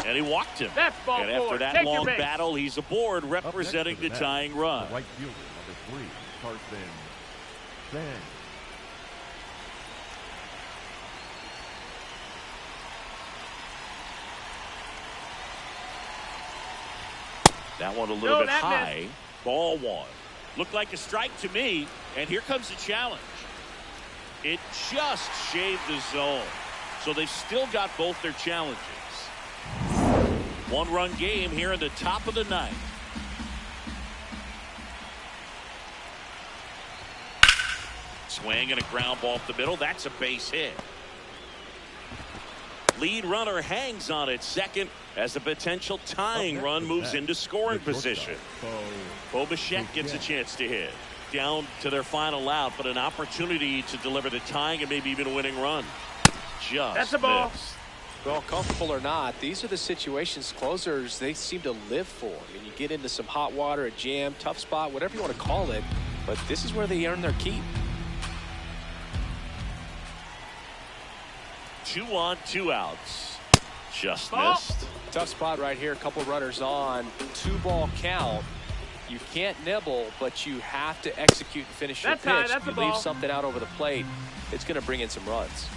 S1: And he walked him.
S4: That's ball
S1: and after
S4: four.
S1: that
S4: Take
S1: long
S4: your base.
S1: battle, he's aboard representing the tying run.
S3: The right fielder, number 3, Carson Sen.
S1: That one a little bit high. Ball 1. Looked like a strike to me. And here comes the challenge. It just shaved the zone. So they've still got both their challenges. 1-run game here in the top of the ninth. Swing and a ground ball up the middle. That's a base hit. Lead runner hangs on at second as a potential tying run moves into scoring position. Bo Bichette gets a chance to hit. Down to their final out, but an opportunity to deliver the tying and maybe even a winning run. Just
S4: That's a ball.
S1: missed.
S2: Well, comfortable or not, these are the situations closers they seem to live for. I mean, you get into some hot water, a jam, tough spot, whatever you want to call it, but this is where they earn their keep.
S1: 2 on, 2 outs. Just
S4: Ball.
S1: missed.
S2: Tough spot right here. A couple runners on. 2-ball count. You can't nibble, but you have to execute and finish your
S4: That's high.
S2: pitch.
S4: That's
S2: If
S4: a
S2: you leave
S4: ball.
S2: something out over the plate, it's going to bring in some runs.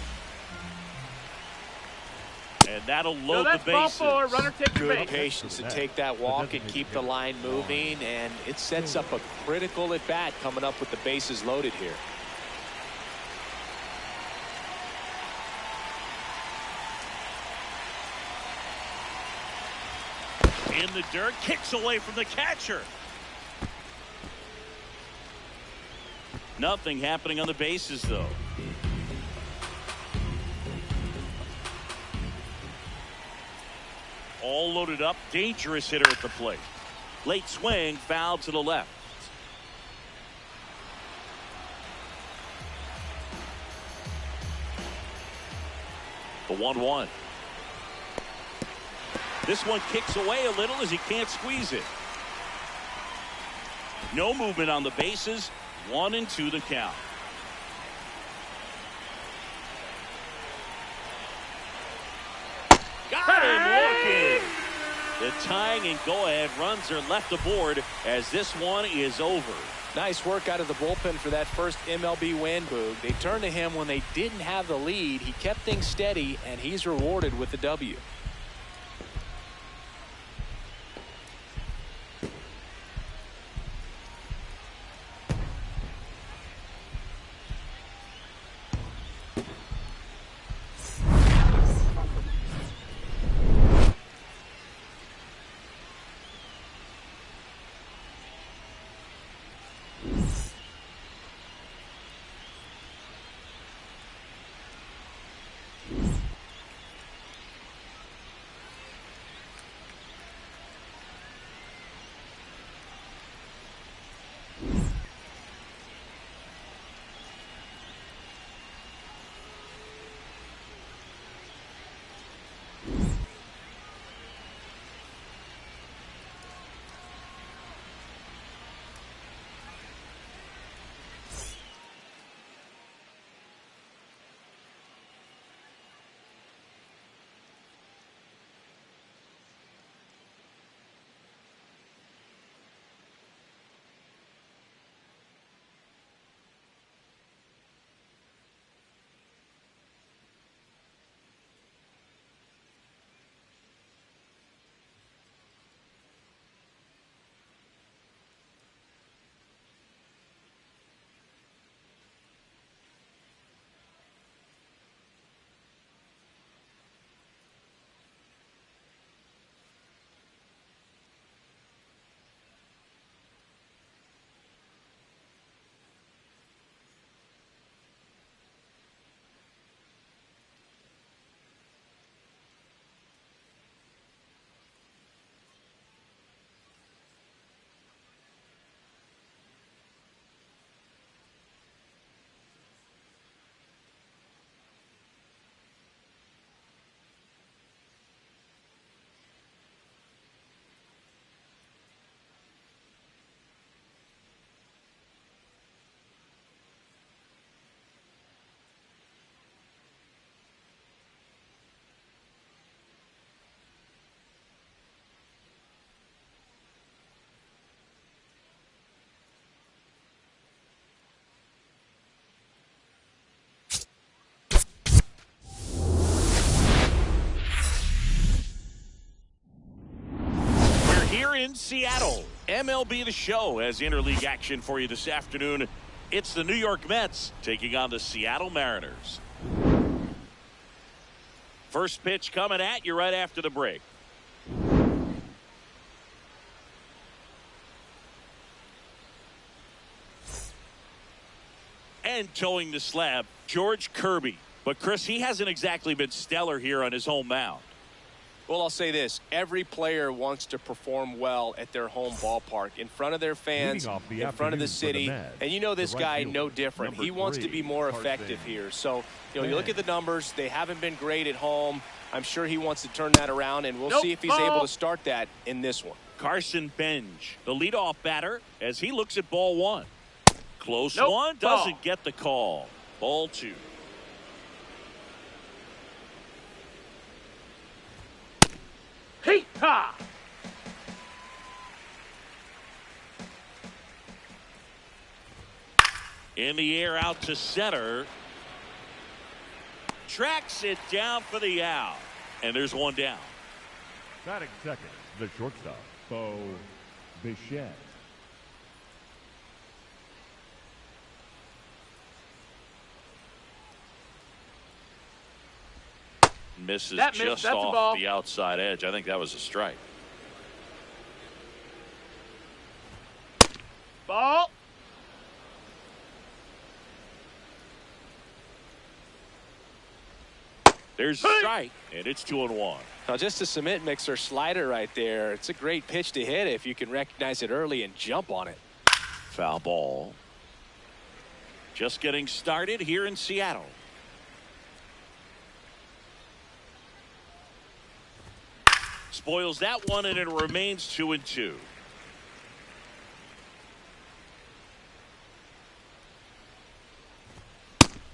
S1: And that'll
S4: So
S1: load
S4: that's
S1: the
S4: ball
S1: bases.
S4: 4. Runner take your
S2: Good
S4: base.
S2: patience to take that walk and keep the line moving, and it sets up a critical at-bat coming up with the bases loaded here.
S1: In the dirt, kicks away from the catcher. Nothing happening on the bases, though. All loaded up, dangerous hitter at the plate. Late swing, foul to the left. The 1-1. This one kicks away a little as he can't squeeze it. No movement on the bases. 1-2 the count. Got him looking. The tying and go-ahead runs are left aboard as this one is over.
S2: Nice work out of the bullpen for that first MLB win, Boog. They turned to him when they didn't have the lead. He kept things steady, and he's rewarded with the W.
S1: In Seattle, MLB The Show has interleague action for you this afternoon. It's the New York Mets taking on the Seattle Mariners. First pitch coming at you right after the break. And towing the slab, George Kirby. But Chris, he hasn't exactly been stellar here on his home mound.
S2: Well, I'll say this. Every player wants to perform well at their home ballpark, in front of their fans, in front of the city. And you know this guy no different. He wants to be more effective here. So, you look at the numbers. They haven't been great at home. I'm sure he wants to turn that around, and we'll see if he's able to start that in this one.
S1: Carson Benj, the leadoff batter, as he looks at ball one. Close one, doesn't get the call. Ball two.
S4: Hey-ha!
S1: In the air out to center. Tracks it down for the out. And there's one down.
S3: Batting second, the shortstop, Bo Bichette.
S1: Misses
S4: That
S1: just
S4: that's
S1: off the outside edge. I think that was a strike.
S4: Ball.
S1: There's a strike, and it's 2-1.
S2: Now, just a cement mixer slider right there. It's a great pitch to hit if you can recognize it early and jump on it.
S1: Foul ball. Just getting started here in Seattle. Spoils that one, and it remains 2-2.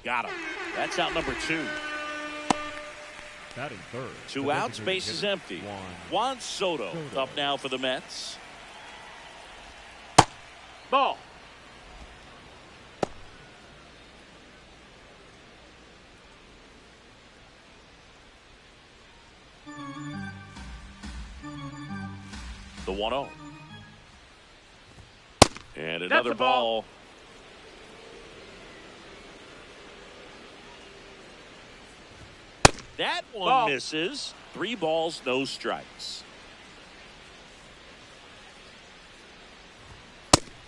S1: Got him. That's out number 2.
S3: Batting third.
S1: 2 outs, base is empty. Juan Soto up now for the Mets.
S4: Ball.
S1: The 1-0. And another ball. That one misses. 3 balls, no strikes.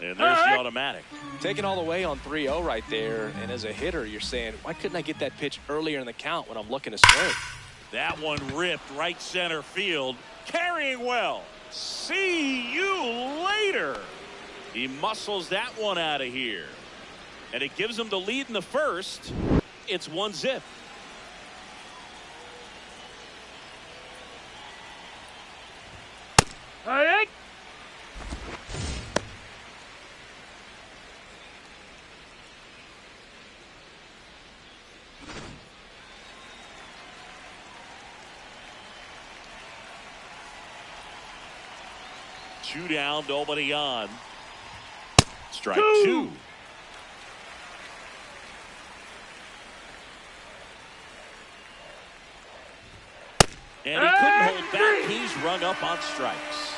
S1: And there's the automatic.
S2: Taking all the way on 3-0 right there. And as a hitter, you're saying, why couldn't I get that pitch earlier in the count when I'm looking to swing?
S1: That one ripped right center field. Carrying well. See you later. He muscles that one out of here. And it gives him the lead in the first. It's 1-0.
S4: All right.
S1: Two down, nobody on. Strike 2. And he couldn't hold back. He's rung up on strikes.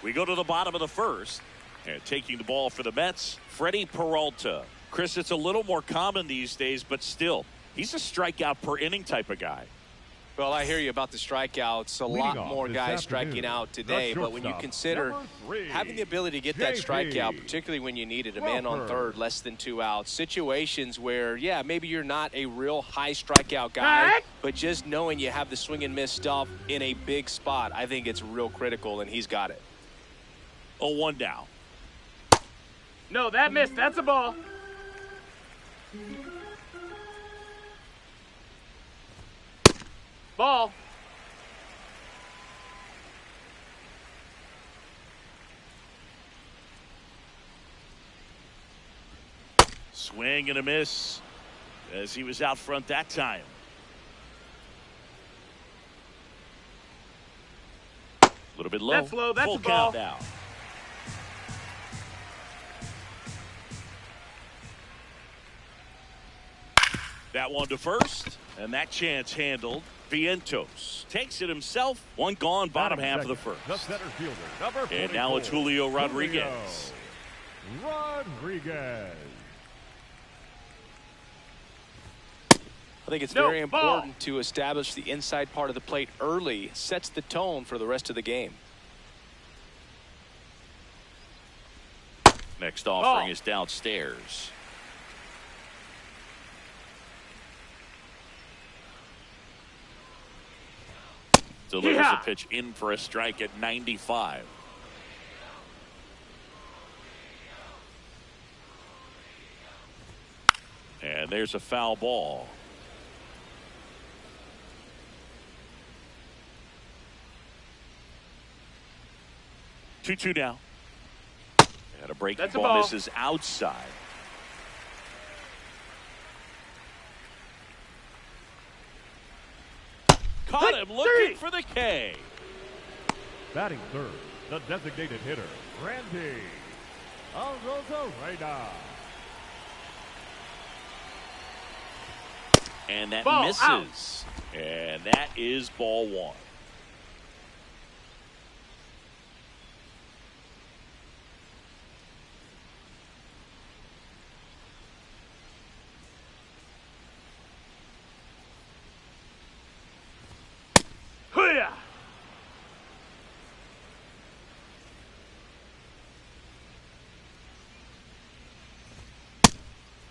S1: We go to the bottom of the first. And taking the ball for the Mets, Freddie Peralta. Chris, it's a little more common these days, but still, he's a strikeout per inning type of guy.
S2: Well, I hear you about the strikeouts. A lot more guys striking out today, but when you consider having the ability to get that strikeout, particularly when you needed a man on third, less than 2 outs, situations where, yeah, maybe you're not a real high strikeout guy, but just knowing you have the swing and miss stuff in a big spot, I think it's real critical, and he's got it.
S1: 0-1 down.
S4: No, that missed. That's a ball. Ball.
S1: Swing and a miss as he was out front that time. A little bit low.
S4: That's low. That's
S1: Full
S4: a ball.
S1: count now. That one to first, and that chance handled. Vientos takes it himself. One gone, bottom half of the first.
S3: The center fielder, number 44,
S1: and now it's Julio Rodriguez.
S3: Rodriguez.
S2: I think it's very important to establish the inside part of the plate early. Sets the tone for the rest of the game.
S1: Next offering is downstairs. Delivers a pitch in for a strike at 95. And there's a foul ball. Two now. And a breaking ball misses outside. Caught him looking for the K.
S3: Batting third, the designated hitter, Randy Arozarena.
S1: And that misses. And that is ball 1.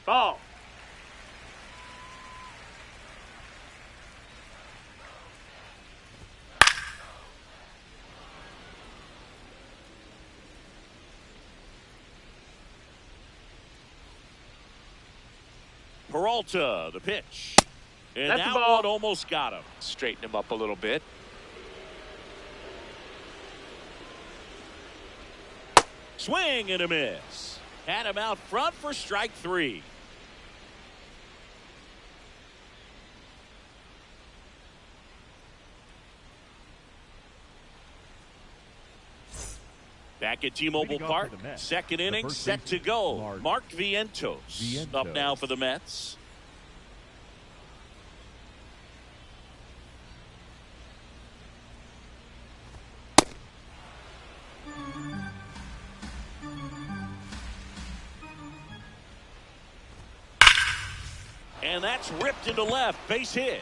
S4: Ball.
S1: Peralta, the pitch. And
S4: That's
S1: that
S4: the ball.
S1: one almost got him.
S2: Straighten him up a little bit.
S1: Swing and a miss. Had him out front for strike 3. Back at T-Mobile Park, second inning set to go. Mark Vientos up now for the Mets. And that's ripped into left, base hit.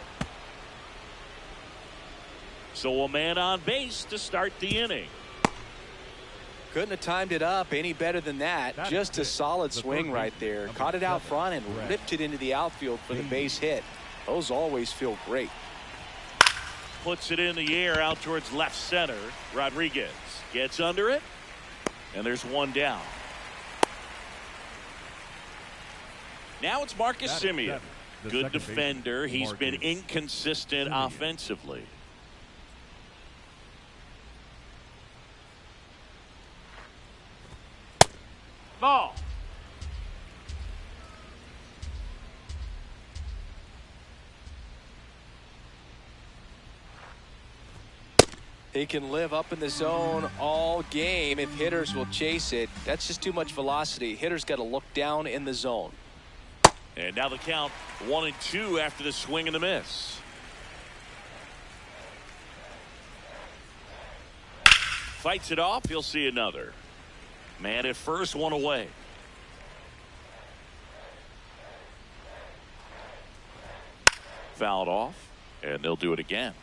S1: So a man on base to start the inning.
S2: Couldn't have timed it up any better than that. Just a solid swing right there. Caught it out front and ripped it into the outfield for the base hit. Those always feel great.
S1: Puts it in the air out towards left center. Rodriguez gets under it. And there's one down. Now it's Marcus Semien. Good defender. He's been inconsistent offensively.
S4: Ball.
S2: He can live up in the zone all game if hitters will chase it. That's just too much velocity. Hitters got to look down in the zone.
S1: And now the count 1-2 after the swing and the miss. Fights it off. He'll see another. Man at first, one away. Fouled off, and they'll do it again.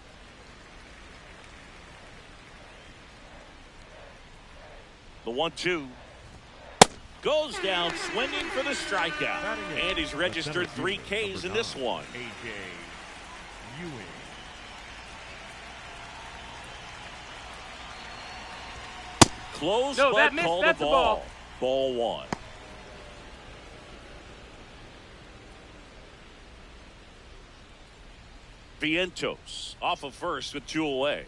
S1: The 1-2 goes down swinging for the strikeout, and he's registered 3 Ks in this one.
S3: A.J. Ewing.
S1: Close,
S4: No,
S1: but
S4: that missed.
S1: called
S4: That's
S1: a
S4: a
S1: ball.
S4: ball.
S1: Ball 1. Vientos off of first with 2 away.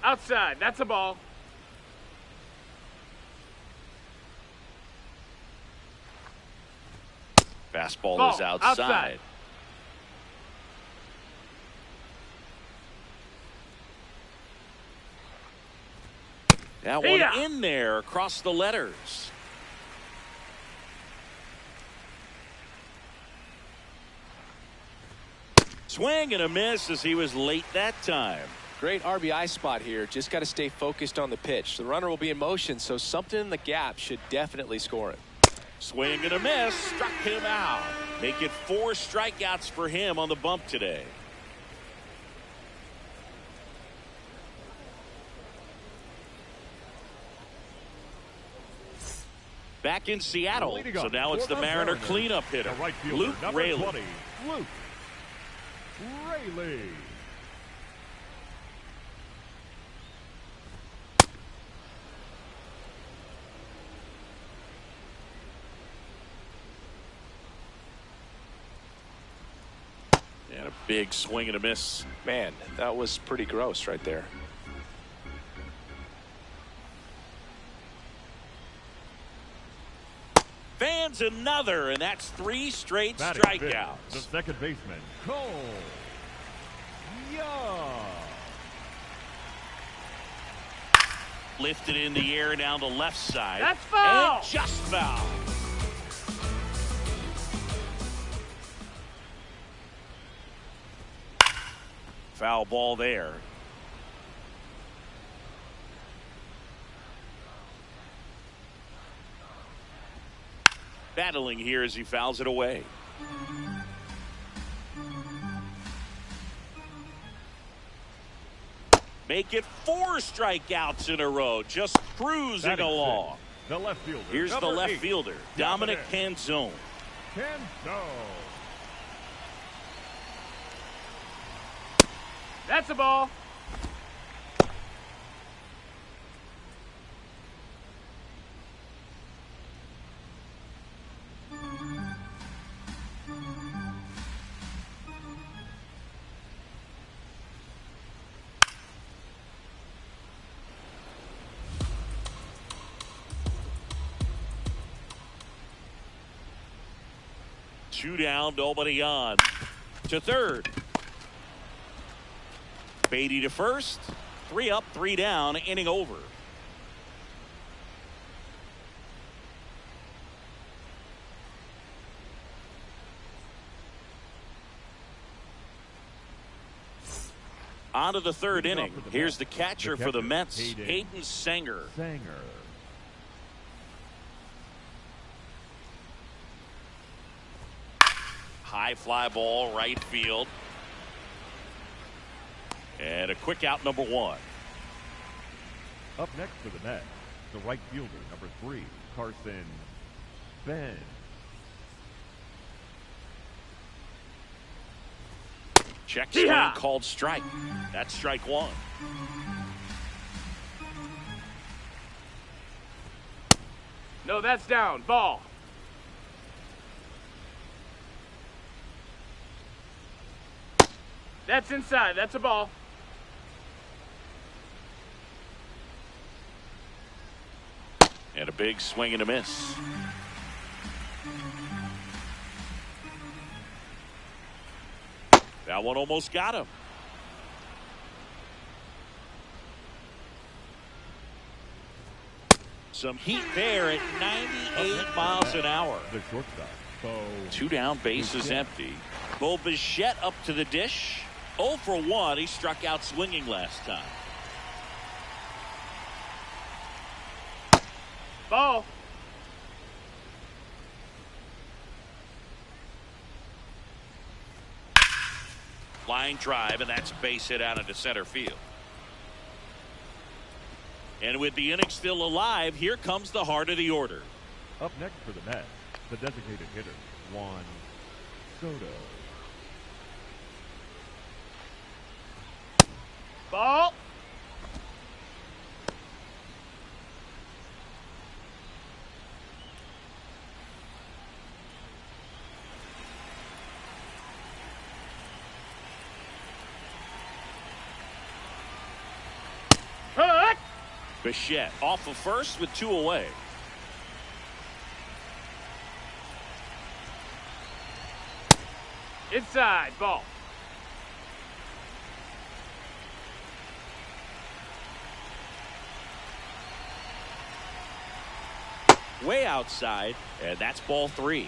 S4: Outside. That's a ball.
S1: Fastball
S4: Ball.
S1: is outside.
S4: Outside.
S1: That one in there across the letters. Swing and a miss as he was late that time.
S2: Great RBI spot here. Just got to stay focused on the pitch. The runner will be in motion, so something in the gap should definitely score it.
S1: Swing and a miss. Struck him out. Make it 4 strikeouts for him on the bump today. Back in Seattle, so now it's the Mariner cleanup hitter, Luke Raley.
S3: Luke Raley.
S1: And a big swing and a miss.
S2: Man, that was pretty gross right there.
S1: Fans another, and that's 3 straight
S3: Batting
S1: strikeouts.
S3: The second baseman, Cole Young.
S1: Lifted in the air down the left side.
S4: That's foul.
S1: And just foul. Foul ball there. Battling here as he fouls it away. Make it 4 strikeouts in a row, just cruising along.
S3: The left fielder.
S1: Here's the left fielder, Dominic Canzone.
S4: That's a ball.
S1: Two down, nobody on. To third. Beatty to first. 3 up, 3 down, inning over. On to the third inning. Here's the catcher for the Mets, Hayden Sanger. High fly ball, right field. And a quick out, number 1.
S3: Up next for the Mets, the right fielder, number 3, Carson Ben.
S1: Check swing, called strike. That's strike 1.
S4: No, that's down. Ball. That's inside. That's a ball.
S1: And a big swing and a miss. That one almost got him. Some heat there at 98 miles an hour.
S3: The shortstop, Bo.
S1: 2 down, bases empty. Bo Bichette up to the dish. 0 for 1. He struck out swinging last time.
S4: Ball.
S1: Line drive, and that's base hit out into center field. And with the inning still alive, here comes the heart of the order.
S3: Up next for the Mets, the designated hitter, Juan Soto.
S4: Ball. Hook.
S1: Bichette off of first with 2 away.
S4: Inside. Ball.
S1: Way outside, and that's ball 3.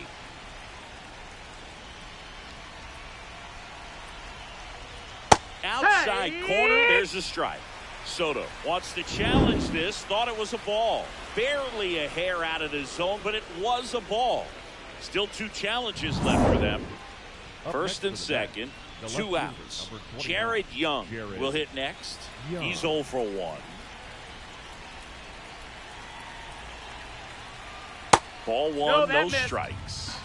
S1: Outside corner, there's a strike. Soto wants to challenge this, thought it was a ball. Barely a hair out of the zone, but it was a ball. Still 2 challenges left for them. First and second, 2 outs. Jared Young will hit next. He's 0 for 1. Ball 1, no strikes.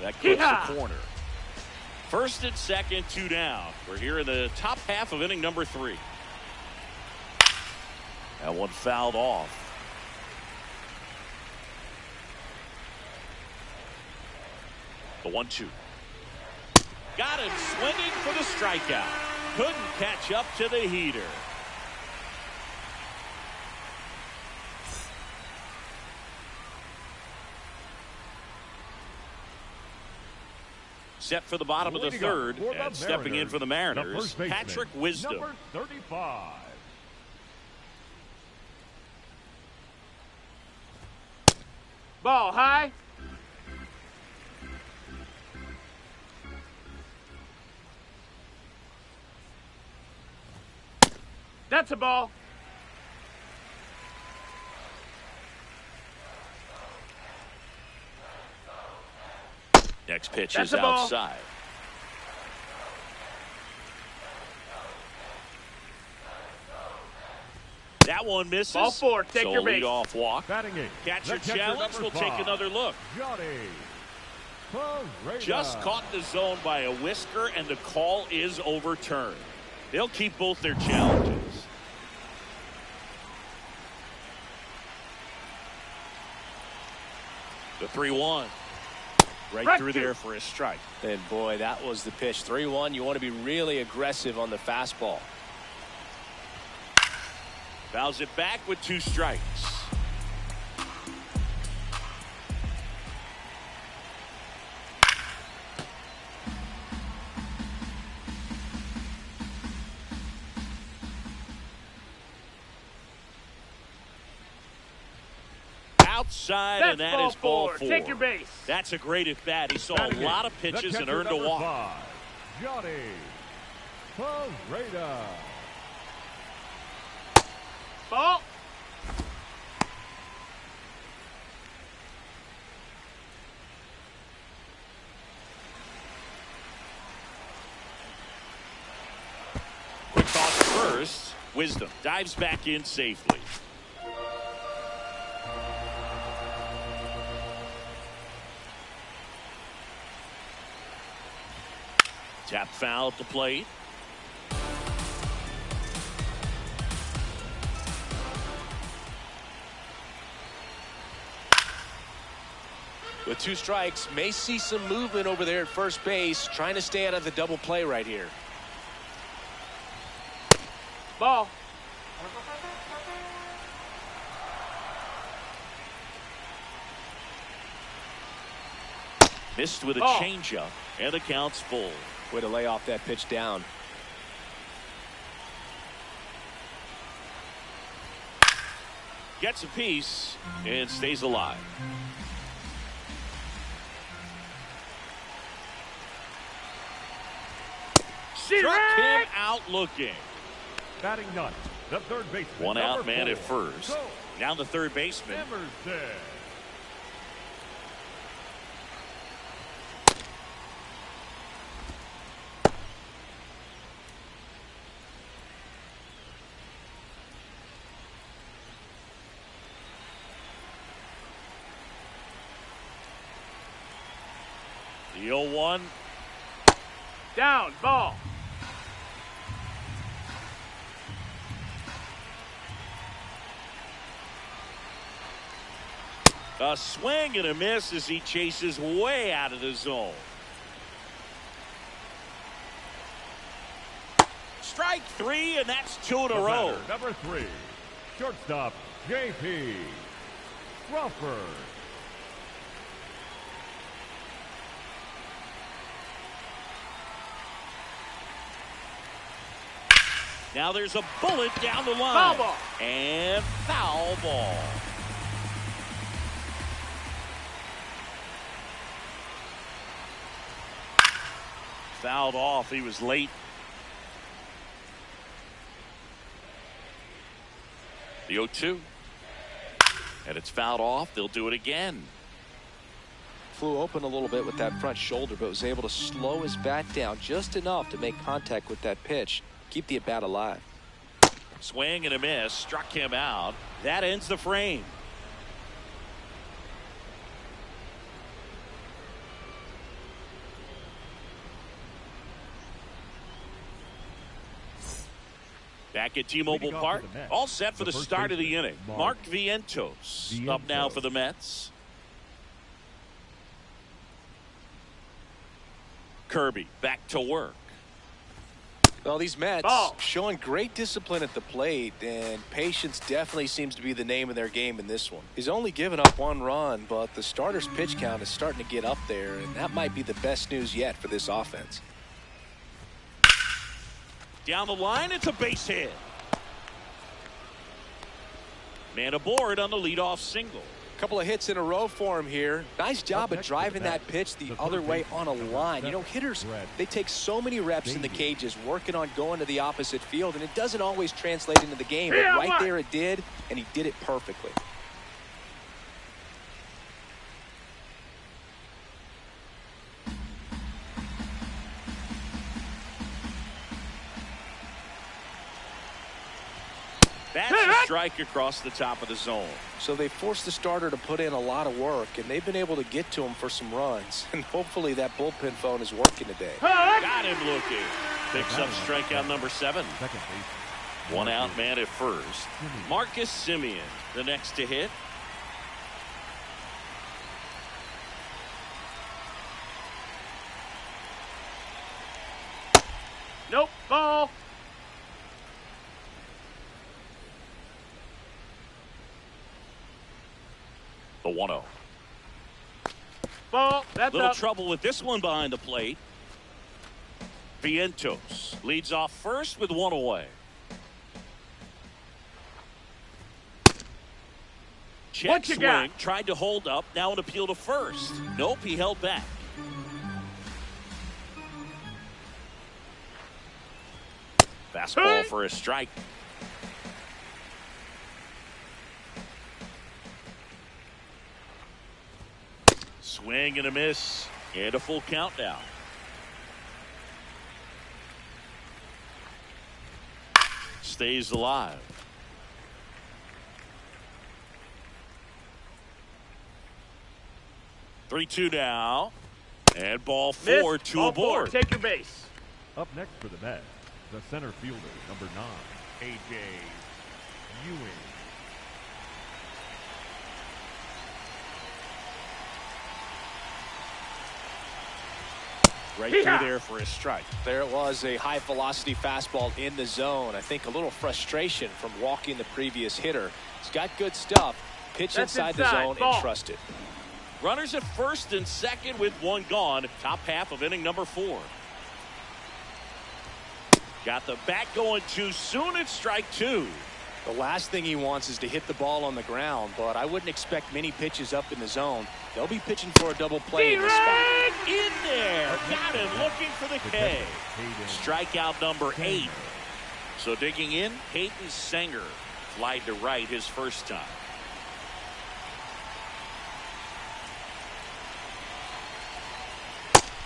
S1: That clips the corner. First and second, 2 down. We're here in the top half of inning number 3. That one fouled off. The 1-2. Got him swinging for the strikeout. Couldn't catch up to the heater. Set for the bottom of the third, and stepping in for the Mariners, Patrick Wisdom.
S3: Number 35.
S4: Ball high. That's a ball.
S1: Next pitch is outside. That one misses.
S4: Ball 4, take your base.
S1: Leadoff walk.
S3: Batting 8.
S1: Catcher challenge. We'll take another look. Just caught in the zone by a whisker, and the call is overturned. They'll keep both their challenges. The 3-1. Right through there for a strike.
S2: And boy, that was the pitch. 3-1. You want to be really aggressive on the fastball.
S1: Fouls it back with 2 strikes. outside,
S4: That's
S1: and that is ball 4.
S4: Take your base.
S1: That's a great at bat. He saw a lot of pitches and earned a walk.
S3: 5, Johnny Parada.
S4: Ball.
S1: Quick toss first. Wisdom dives back in safely. Tap foul at the plate.
S2: With 2 strikes, may see some movement over there at first base, trying to stay out of the double play right here.
S4: Ball.
S1: Missed with a
S4: Ball.
S1: changeup, and the count's full.
S2: Way to lay off that pitch down.
S1: Gets a piece and stays alive. Struck him out looking.
S3: Batting ninth, the third baseman.
S1: One out,
S3: number
S1: man
S3: 4.
S1: at first.
S3: Go.
S1: Now the third baseman.
S3: Emerson.
S1: The 0-1.
S4: Down. Ball.
S1: A swing and a miss as he chases way out of the zone. Strike 3, and that's 2 in a row.
S3: Batter, number 3, shortstop J.P. Crawford.
S1: Now there's a bullet down the line.
S4: Foul ball.
S1: And foul ball. Fouled off. He was late. The 0-2. And it's fouled off. They'll do it again.
S2: Flew open a little bit with that front shoulder, but was able to slow his bat down just enough to make contact with that pitch. Keep the at-bat alive.
S1: Swing and a miss. Struck him out. That ends the frame. Back at T-Mobile Park. All set for the start of the inning. Mark Vientos up now for the Mets. Kirby back to work.
S2: Well, these Mets
S4: Ball.
S2: showing great discipline at the plate, and patience definitely seems to be the name of their game in this one. He's only given up 1 run, but the starter's pitch count is starting to get up there, and that might be the best news yet for this offense.
S1: Down the line, it's a base hit. Man aboard on the leadoff single.
S2: Couple of hits in a row for him here. Nice job of driving that pitch the other way on a line. You know, hitters, they take so many reps in the cages working on going to the opposite field, and it doesn't always translate into the game. But right there it did, and he did it perfectly.
S1: That's a strike across the top of the zone.
S2: So they forced the starter to put in a lot of work, and they've been able to get to him for some runs. And hopefully that bullpen phone is working today.
S1: Got him looking. Picks up strikeout number 7.
S3: Second base.
S1: 1 out, man at first. Marcus Semien, the next to hit.
S4: Nope. Ball.
S1: The 1-0.
S4: Ball. That's
S1: Little
S4: up.
S1: trouble with this one behind the plate. Vientos leads off first with 1 away. Check
S4: What you
S1: swing,
S4: got?
S1: tried to hold up, now an appeal to first. Nope, he held back. Fastball for a strike. Swing and a miss, and a full count now. Stays alive. Three-two now, and ball four,
S4: Miss.
S1: two
S4: Ball
S1: aboard.
S4: Four. Take your base.
S3: Up next for the Mets, the center fielder, number 9, A.J. Ewing.
S1: Right through there for a strike.
S2: There it was, a high velocity fastball in the zone. I think a little frustration from walking the previous hitter. He's got good stuff. Pitch inside the zone and trust it.
S1: Runners at first and second with one gone. Top half of inning number 4. Got the bat going too soon. It's strike 2.
S2: The last thing he wants is to hit the ball on the ground, but I wouldn't expect many pitches up in the zone. They'll be pitching for a double play in this spot.
S1: In there. Got him looking for the K. Strikeout number 8. So digging in, Hayden Sanger. Flied to right his first time.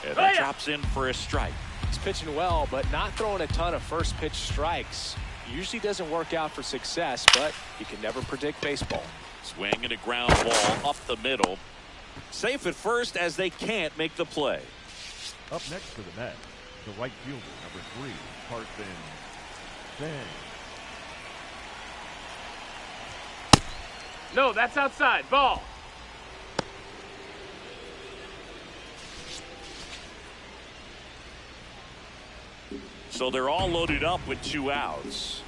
S1: And that drops in for a strike.
S2: He's pitching well, but not throwing a ton of first pitch strikes. Usually doesn't work out for success, but you can never predict baseball.
S1: Swing and a ground ball up the middle. Safe at first as they can't make the play.
S3: Up next for the Mets, the right fielder, number 3, Carson Sang.
S4: No, that's outside. Ball.
S1: So they're all loaded up with 2 outs.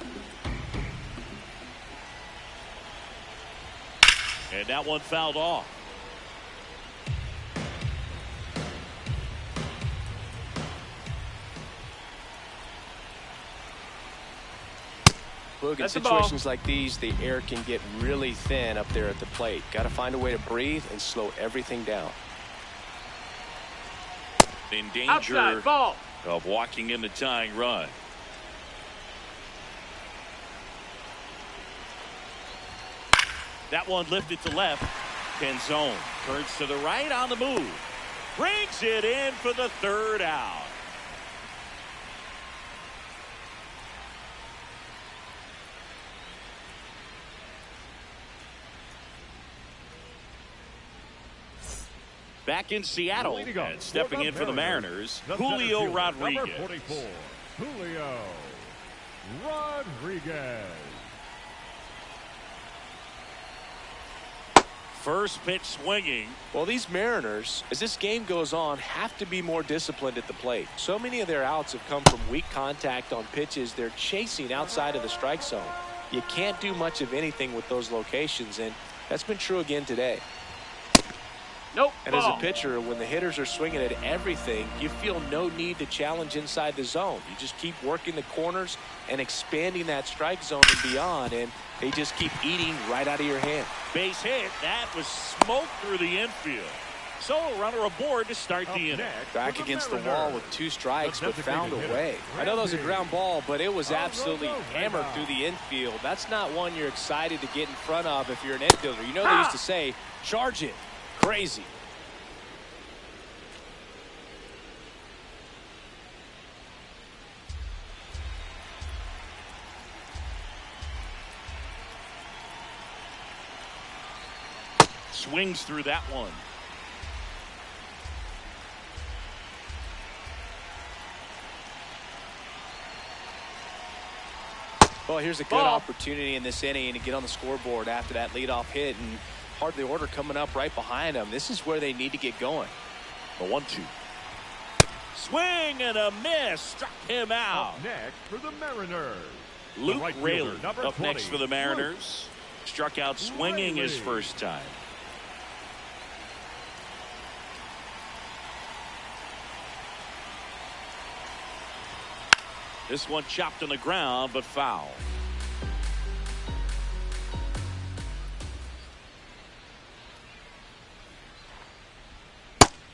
S1: And that one fouled off.
S2: Look, in situations like these, the air can get really thin up there at the plate. Got to find a way to breathe and slow everything down.
S1: In danger
S4: Outside. Ball.
S1: of walking in the tying run. That one lifted to left. Penzone turns to the right on the move. Brings it in for the 3rd out. Back in Seattle and stepping in for the Mariners, Julio Rodriguez.
S3: Number 44, Julio Rodriguez.
S1: First pitch swinging.
S2: Well, these Mariners, as this game goes on, have to be more disciplined at the plate. So many of their outs have come from weak contact on pitches they're chasing outside of the strike zone. You can't do much of anything with those locations, and that's been true again today.
S4: Nope.
S2: And as a pitcher, when the hitters are swinging at everything, you feel no need to challenge inside the zone. You just keep working the corners and expanding that strike zone and beyond, and they just keep eating right out of your hand.
S1: Base hit. That was smoke through the infield. So a runner aboard to start the inning.
S2: Back against the wall with 2 strikes, but found a way. I know that was a ground ball, but it was absolutely hammered through the infield. That's not one you're excited to get in front of if you're an infielder. You know they used to say, charge it. Crazy.
S1: Swings through that one.
S2: Well, here's a good opportunity in this inning to get on the scoreboard after that leadoff hit, and part of the order coming up right behind them. This is where they need to get going.
S1: The 1-2. Swing and a miss. Struck him out.
S3: Up next for the Mariners,
S1: Luke
S3: right
S1: Rayler
S3: fielder, number
S1: up
S3: 20,
S1: next for the Mariners. Struck out swinging his first time. This one chopped on the ground, but foul.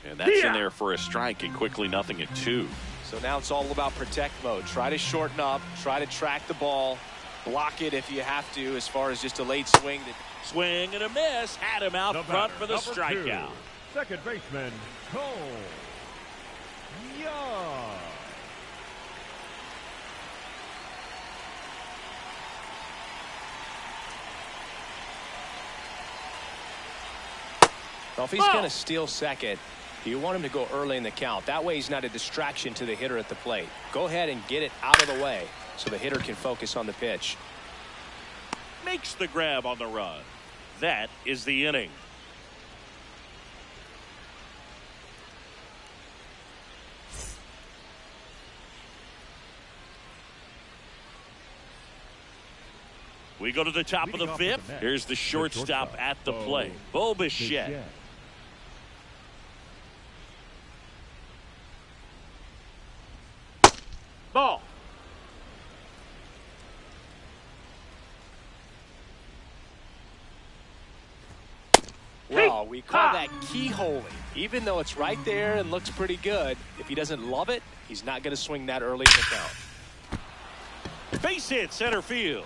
S1: And that's in there for a strike, and quickly 0-2.
S2: So now it's all about protect mode. Try to shorten up, try to track the ball, block it if you have to, as far as just a late swing.
S1: Swing and a miss. Had him out front for the strikeout.
S3: Second baseman, Cole Young.
S2: Well, if he's going to steal second, you want him to go early in the count. That way he's not a distraction to the hitter at the plate. Go ahead and get it out of the way so the hitter can focus on the pitch.
S1: Makes the grab on the run. That is the inning. We go to the top of the fifth. Here's the shortstop at the plate, Bichette.
S4: Ball.
S2: Well, we call that keyholing. Even though it's right there and looks pretty good, if he doesn't love it, he's not going to swing that early in the count.
S1: Base hit center field.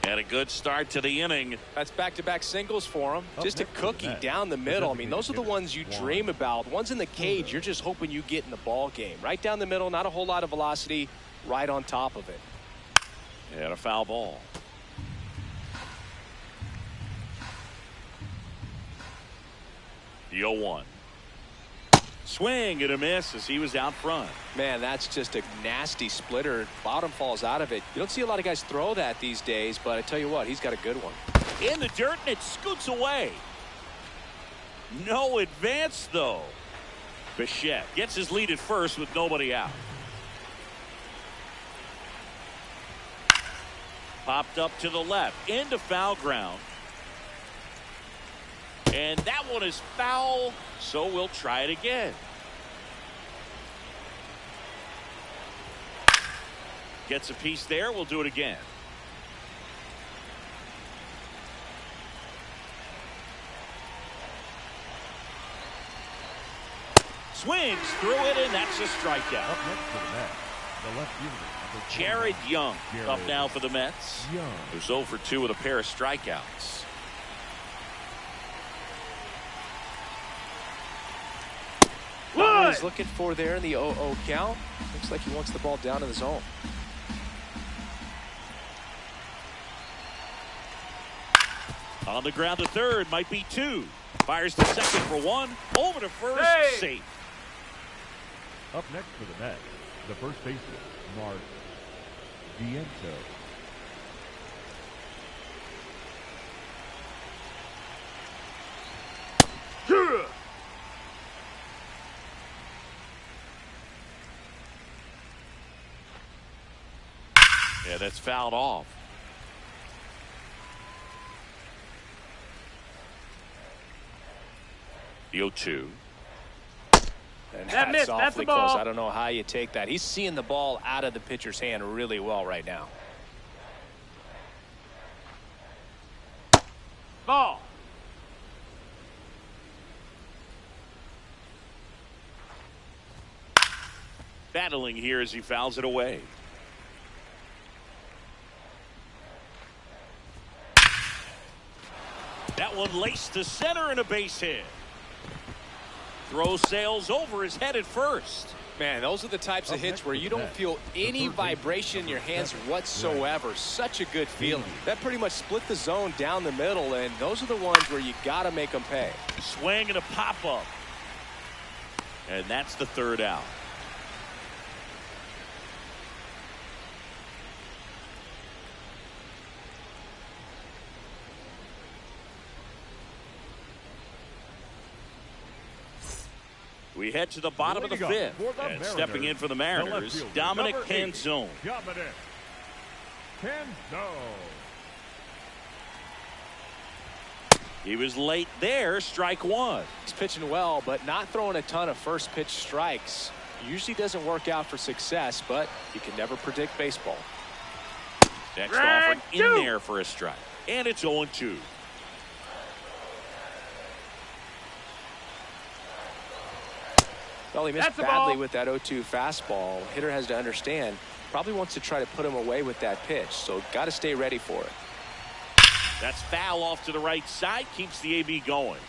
S1: And a good start to the inning.
S2: That's back-to-back singles for him. Just a cookie down the middle. I mean, those are the ones you dream about. Ones in the cage, you're just hoping you get in the ball game. Right down the middle, not a whole lot of velocity, right on top of it.
S1: And a foul ball. The 0-1. Swing and a miss as he was out front.
S2: Man, that's just a nasty splitter. Bottom falls out of it. You don't see a lot of guys throw that these days, but I tell you what, he's got a good one.
S1: In the dirt, and it scoots away. No advance, though. Bichette gets his lead at first with nobody out. Popped up to the left, into foul ground. And that one is foul, so we'll try it again. Gets a piece there. We'll do it again. Swings through it, and that's a strikeout.
S3: Up next for the Mets, the left fielder,
S1: Jared Young up now for the Mets.
S3: Young.
S1: Who's 0 for 2 with a pair of strikeouts.
S2: What he's looking for there in the 0-0 count. Looks like he wants the ball down in the zone.
S1: On the ground to third, might be 2. Fires to second for 1. Over to first, safe.
S3: Up next for the Mets, the first baseman, Mark Viento.
S1: Yeah, that's fouled off. The 0-2.
S2: And
S4: That missed.
S2: awfully
S4: That's the
S2: close.
S4: ball.
S2: I don't know how you take that. He's seeing the ball out of the pitcher's hand really well right now.
S4: Ball.
S1: Battling here as he fouls it away. That one laced to center and a base hit. Throw sails over his head at first.
S2: Man, those are the types of hits where you don't feel any vibration in your hands whatsoever. Such a good feeling. That pretty much split the zone down the middle, and those are the ones where you got to make them pay.
S1: Swing and a pop-up. And that's the third out. We head to the bottom of the fifth. And stepping in for the Mariners, Dominic Canzone.
S3: Dominic Canzone.
S1: He was late there, strike 1.
S2: He's pitching well, but not throwing a ton of first pitch strikes. Usually doesn't work out for success, but you can never predict baseball.
S1: Next offering in there for a strike. And it's 0-2.
S2: Well, he missed
S4: That's a
S2: badly
S4: ball.
S2: with that 0-2 fastball. Hitter has to understand, probably wants to try to put him away with that pitch, so got to stay ready for it.
S1: That's foul off to the right side, keeps the AB going.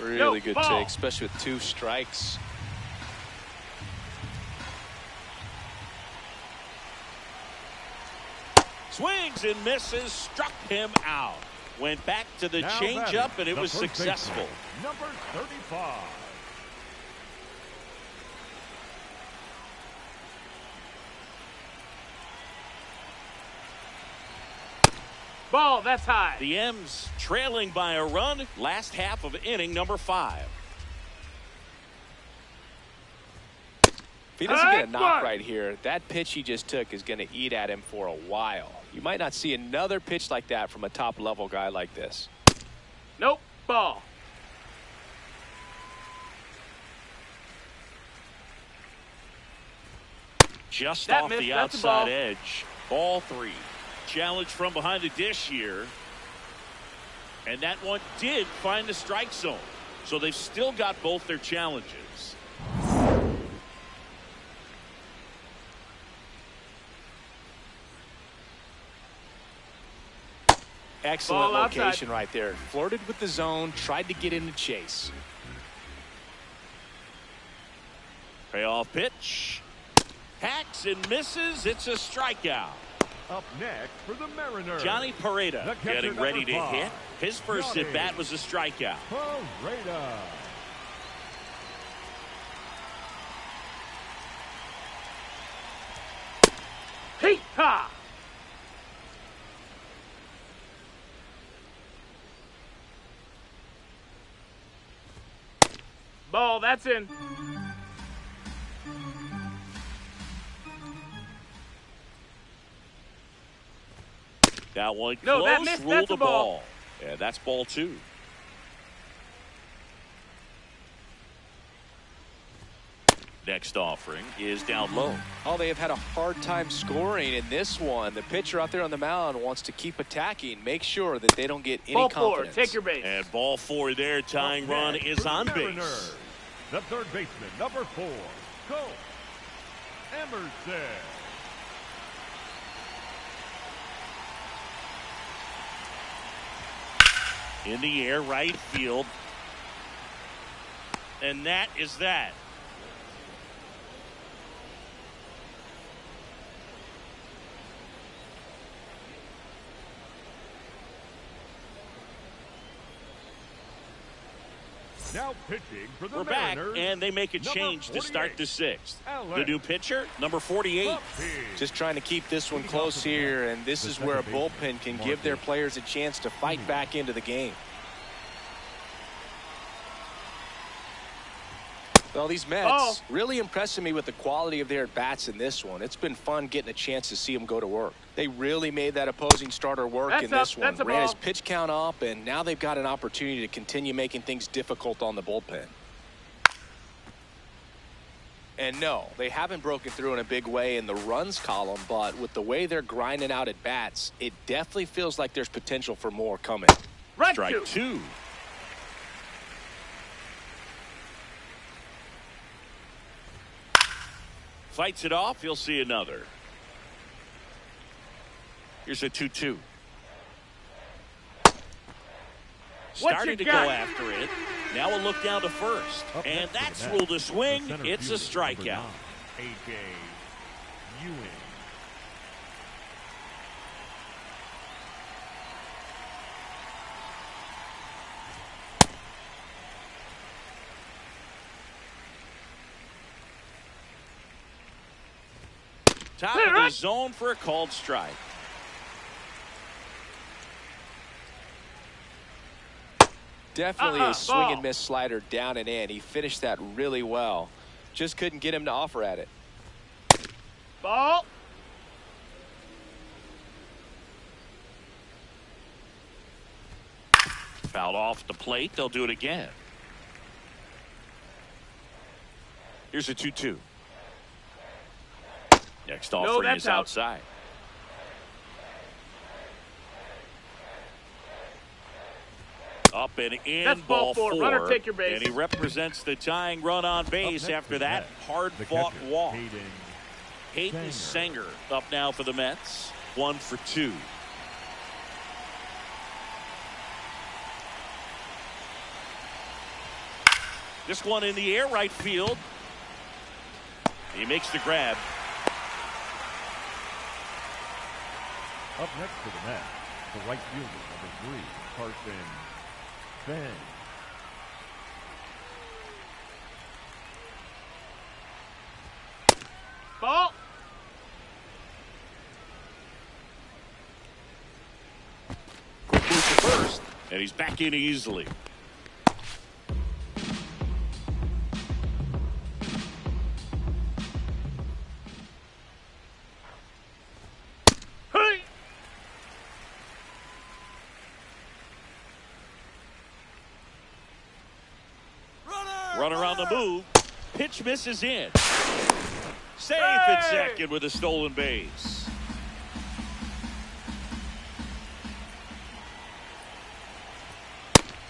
S2: Really good
S4: ball.
S2: take, especially with 2 strikes.
S1: Swings and misses, struck him out. Went back to the
S3: Now
S1: changeup,
S3: batting,
S1: and it
S3: the
S1: was
S3: first
S1: successful.
S3: baseman, number 35.
S4: Ball, that's high.
S1: The M's trailing by a run, last half of inning number 5.
S2: If he doesn't get a
S4: Good
S2: knock
S4: work.
S2: right here, that pitch he just took is going to eat at him for a while. You might not see another pitch like that from a top-level guy like this.
S4: Nope. Ball.
S1: Just
S4: That
S1: off
S4: missed,
S1: the
S4: that's a ball.
S1: outside edge. Ball 3. Challenge from behind the dish here. And that one did find the strike zone. So they've still got both their challenges.
S2: Excellent
S4: Ball outside.
S2: location right there. Flirted with the zone, tried to get in the chase.
S1: Payoff pitch. Hacks and misses. It's a strikeout.
S3: Up next for the Mariners,
S1: Johnny Pareda
S3: The catcher,
S1: getting ready
S3: number
S1: to
S3: 5.
S1: hit. His first
S3: Johnny.
S1: at bat was a strikeout.
S3: Pareda.
S4: Heat. Ha. Ball, that's in.
S1: That one close,
S4: No, that missed.
S1: ruled
S4: That's
S1: the
S4: a ball.
S1: ball. Yeah, that's ball 2. Next offering is down low.
S2: Oh, they have had a hard time scoring in this one. The pitcher out there on the mound wants to keep attacking, make sure that they don't get any
S4: Ball 4.
S2: confidence.
S4: Take your base.
S1: And ball 4 there. Tying
S3: Up
S1: run
S3: next
S1: is
S3: for the
S1: on base.
S3: Mariners, the third baseman, number 4, Go Emerson.
S1: In the air, right field. And that is that.
S3: Now pitching for the
S1: We're back,
S3: Mariners,
S1: and they make a
S3: number
S1: change to start
S3: 48,
S1: the 6th.
S3: Alex
S1: The new pitcher, number 48.
S2: Just trying to keep this one close here, and this is where a bullpen can give their players a chance to fight back into the game. Well, these Mets really impressing me with the quality of their at-bats in this one. It's been fun getting a chance to see them go to work. They really made that opposing starter work
S4: That's
S2: in this
S4: up.
S2: one.
S4: That's a
S2: Ran his
S4: ball.
S2: pitch count up, and now they've got an opportunity to continue making things difficult on the bullpen. And no, they haven't broken through in a big way in the runs column, but with the way they're grinding out at bats, it definitely feels like there's potential for more coming.
S4: Right
S1: Strike
S4: to.
S1: 2. Fights it off. You'll see another. Here's a 2-2. Starting to go
S4: got?
S1: after it. Now a look down to first.
S3: Up
S1: And
S3: next for
S1: that's
S3: the Mets,
S1: ruled a
S3: the
S1: swing.
S3: center
S1: It's a
S3: fielder, number
S1: strikeout.
S3: 9, A.J. Ewing.
S1: Top of the zone for a called strike.
S2: Definitely a swing
S4: ball.
S2: and miss slider down and in. He finished that really well. Just couldn't get him to offer at it.
S4: Ball.
S1: Fouled off the plate. They'll do it again. Here's a 2-2. Next offering
S4: that's
S1: is
S4: out.
S1: outside. Up and in.
S4: That's ball four. Runner, take your base.
S1: And he represents the tying run on base after that hard-fought walk. Hayden Sanger up now for the Mets. 1 for 2. This one in the air, right field. He makes the grab.
S3: Up next to the Mets, the right fielder, number 3, Carson Ben.
S4: Ball.
S1: Quick move to first, and he's back in easily.
S4: Hey.
S1: Runner on the move. Pitch misses in. Safe at second with a stolen base.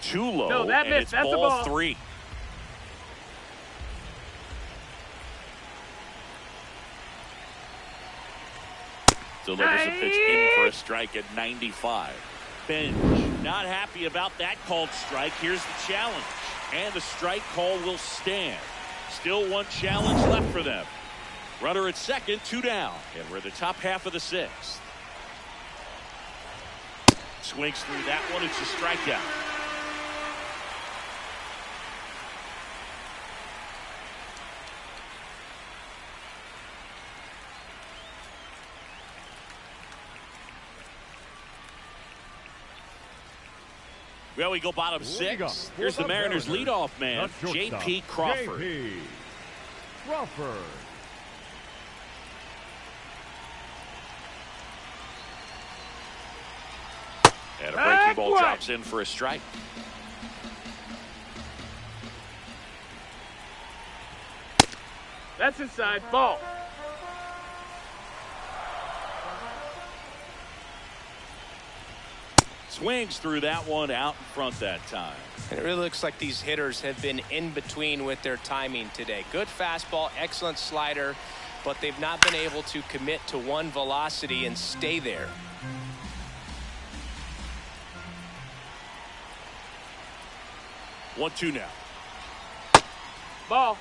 S1: Too low.
S4: No, that
S1: and
S4: missed.
S1: it's
S4: That's a
S1: ball
S4: ball.
S1: 3. Delivers a pitch in for a strike at 95. Bench not happy about that called strike. Here's the challenge. And the strike call will stand. Still one challenge left for them. Runner at second, 2 down. And we're in the top half of the 6th. Swings through that one. It's a strikeout. Well, we go bottom 6. Here's the Mariners' leadoff man, J.P. Crawford.
S3: J.P. Crawford.
S1: And a breaking ball drops in for a strike.
S4: That's inside. Ball.
S1: Swings through that one, out in front that time.
S2: And it really looks like these hitters have been in between with their timing today. Good fastball, excellent slider, but they've not been able to commit to one velocity and stay there.
S1: 1-2 now.
S4: Ball.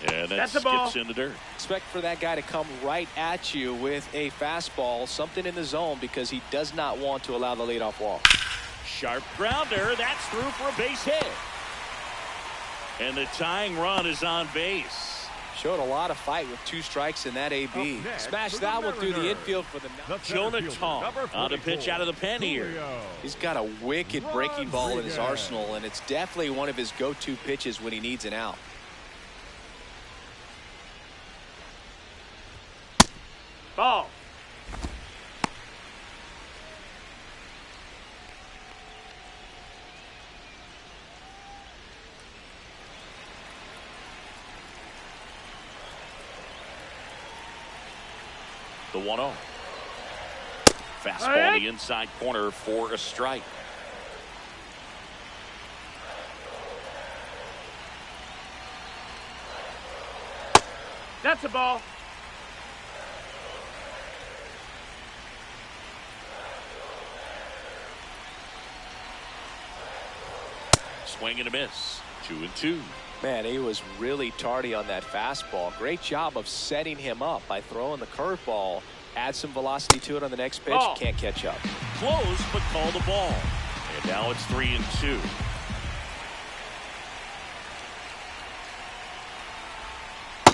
S1: And that
S4: That's a ball.
S1: skips in the dirt.
S2: Expect for that guy to come right at you with a fastball, something in the zone, because he does not want to allow the leadoff walk.
S1: Sharp grounder. That's through for a base hit. And the tying run is on base.
S2: Showed a lot of fight with 2 strikes in that AB. Smashed that one through the infield for the
S1: Jonah Tong on a pitch out of the pen here.
S2: He's got a wicked breaking ball in his arsenal, and it's definitely one of his go-to pitches when he needs an out.
S4: Ball.
S1: The 1-0. Fastball in the inside corner for a strike.
S4: That's a ball.
S1: Swing and a miss. 2-2.
S2: Man, he was really tardy on that fastball. Great job of setting him up by throwing the curveball. Add some velocity to it on the next pitch.
S4: Ball.
S2: Can't catch up.
S1: Close, but call the ball. And now it's 3-2.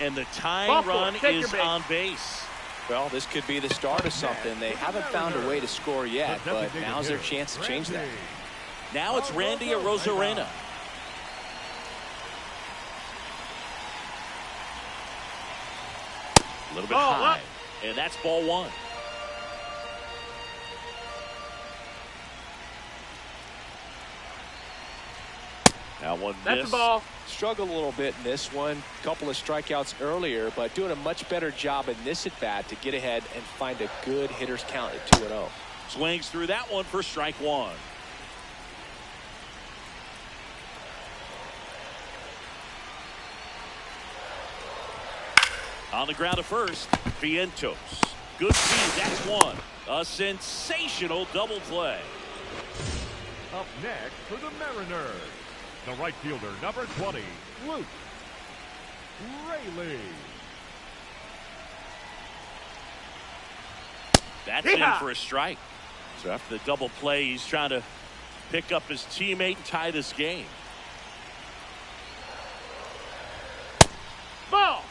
S1: And the tying run is on base.
S2: Well, this could be the start of something. They haven't found a way to score yet, but now's their chance to change that.
S1: Now it's Randy Arozarena. A little bit high. And that's ball 1. That one
S4: That's
S1: missed.
S4: a ball.
S2: Struggled a little bit in this one. Couple of strikeouts earlier, but doing a much better job in this at-bat to get ahead and find a good hitter's count at 2-0.
S1: Swings through that one for strike one. On the ground to first, Vientos. Good speed, that's one. A sensational double play.
S3: Up next for the Mariners, the right fielder, number 20, Luke Rayleigh.
S1: That's in for a strike. So after the double play, he's trying to pick up his teammate and tie this game.
S4: Ball.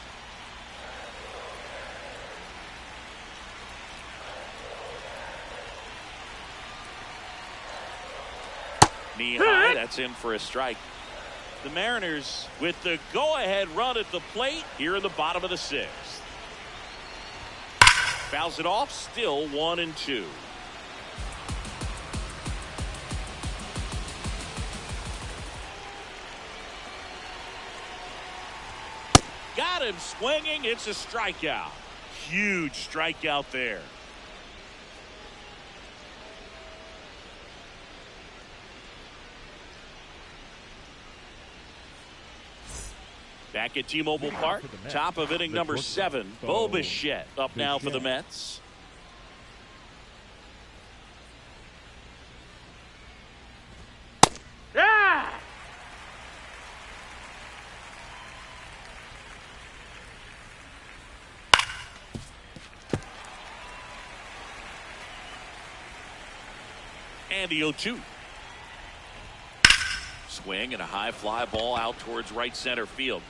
S1: Knee high, that's in for a strike. The Mariners with the go-ahead run at the plate here in the bottom of the sixth. Fouls it off, still 1-2. Got him swinging, it's a strikeout. Huge strikeout there. Back at T-Mobile Park, top of inning number 7, Bo Bichette up now for the Mets.
S4: Yeah.
S1: And the 0-2. Swing and a high fly ball out towards right center field.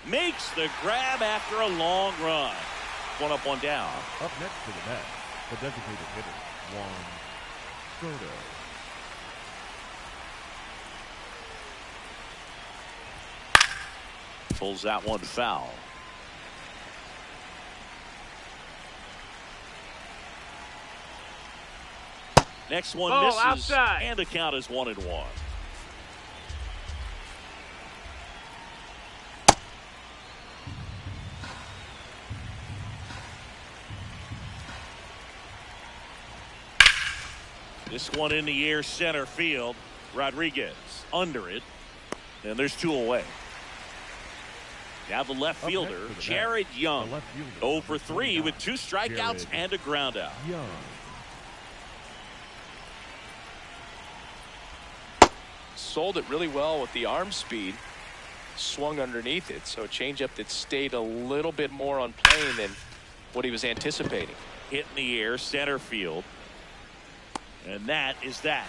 S1: Makes the grab after a long run. One up, one down.
S3: Up next for the Mets, the designated hitter, Juan Soto.
S1: Pulls that one foul. Next one
S4: Ball
S1: misses,
S4: outside.
S1: and the count is 1-1. This one in the air, center field. Rodriguez under it, and there's 2 away. Now the left fielder, Jared Young, 0 for 3 with 2 strikeouts and a ground out.
S3: Young.
S2: Sold it really well with the arm speed. Swung underneath it, so a changeup that stayed a little bit more on plane than what he was anticipating.
S1: Hit in the air, center field. And that is that.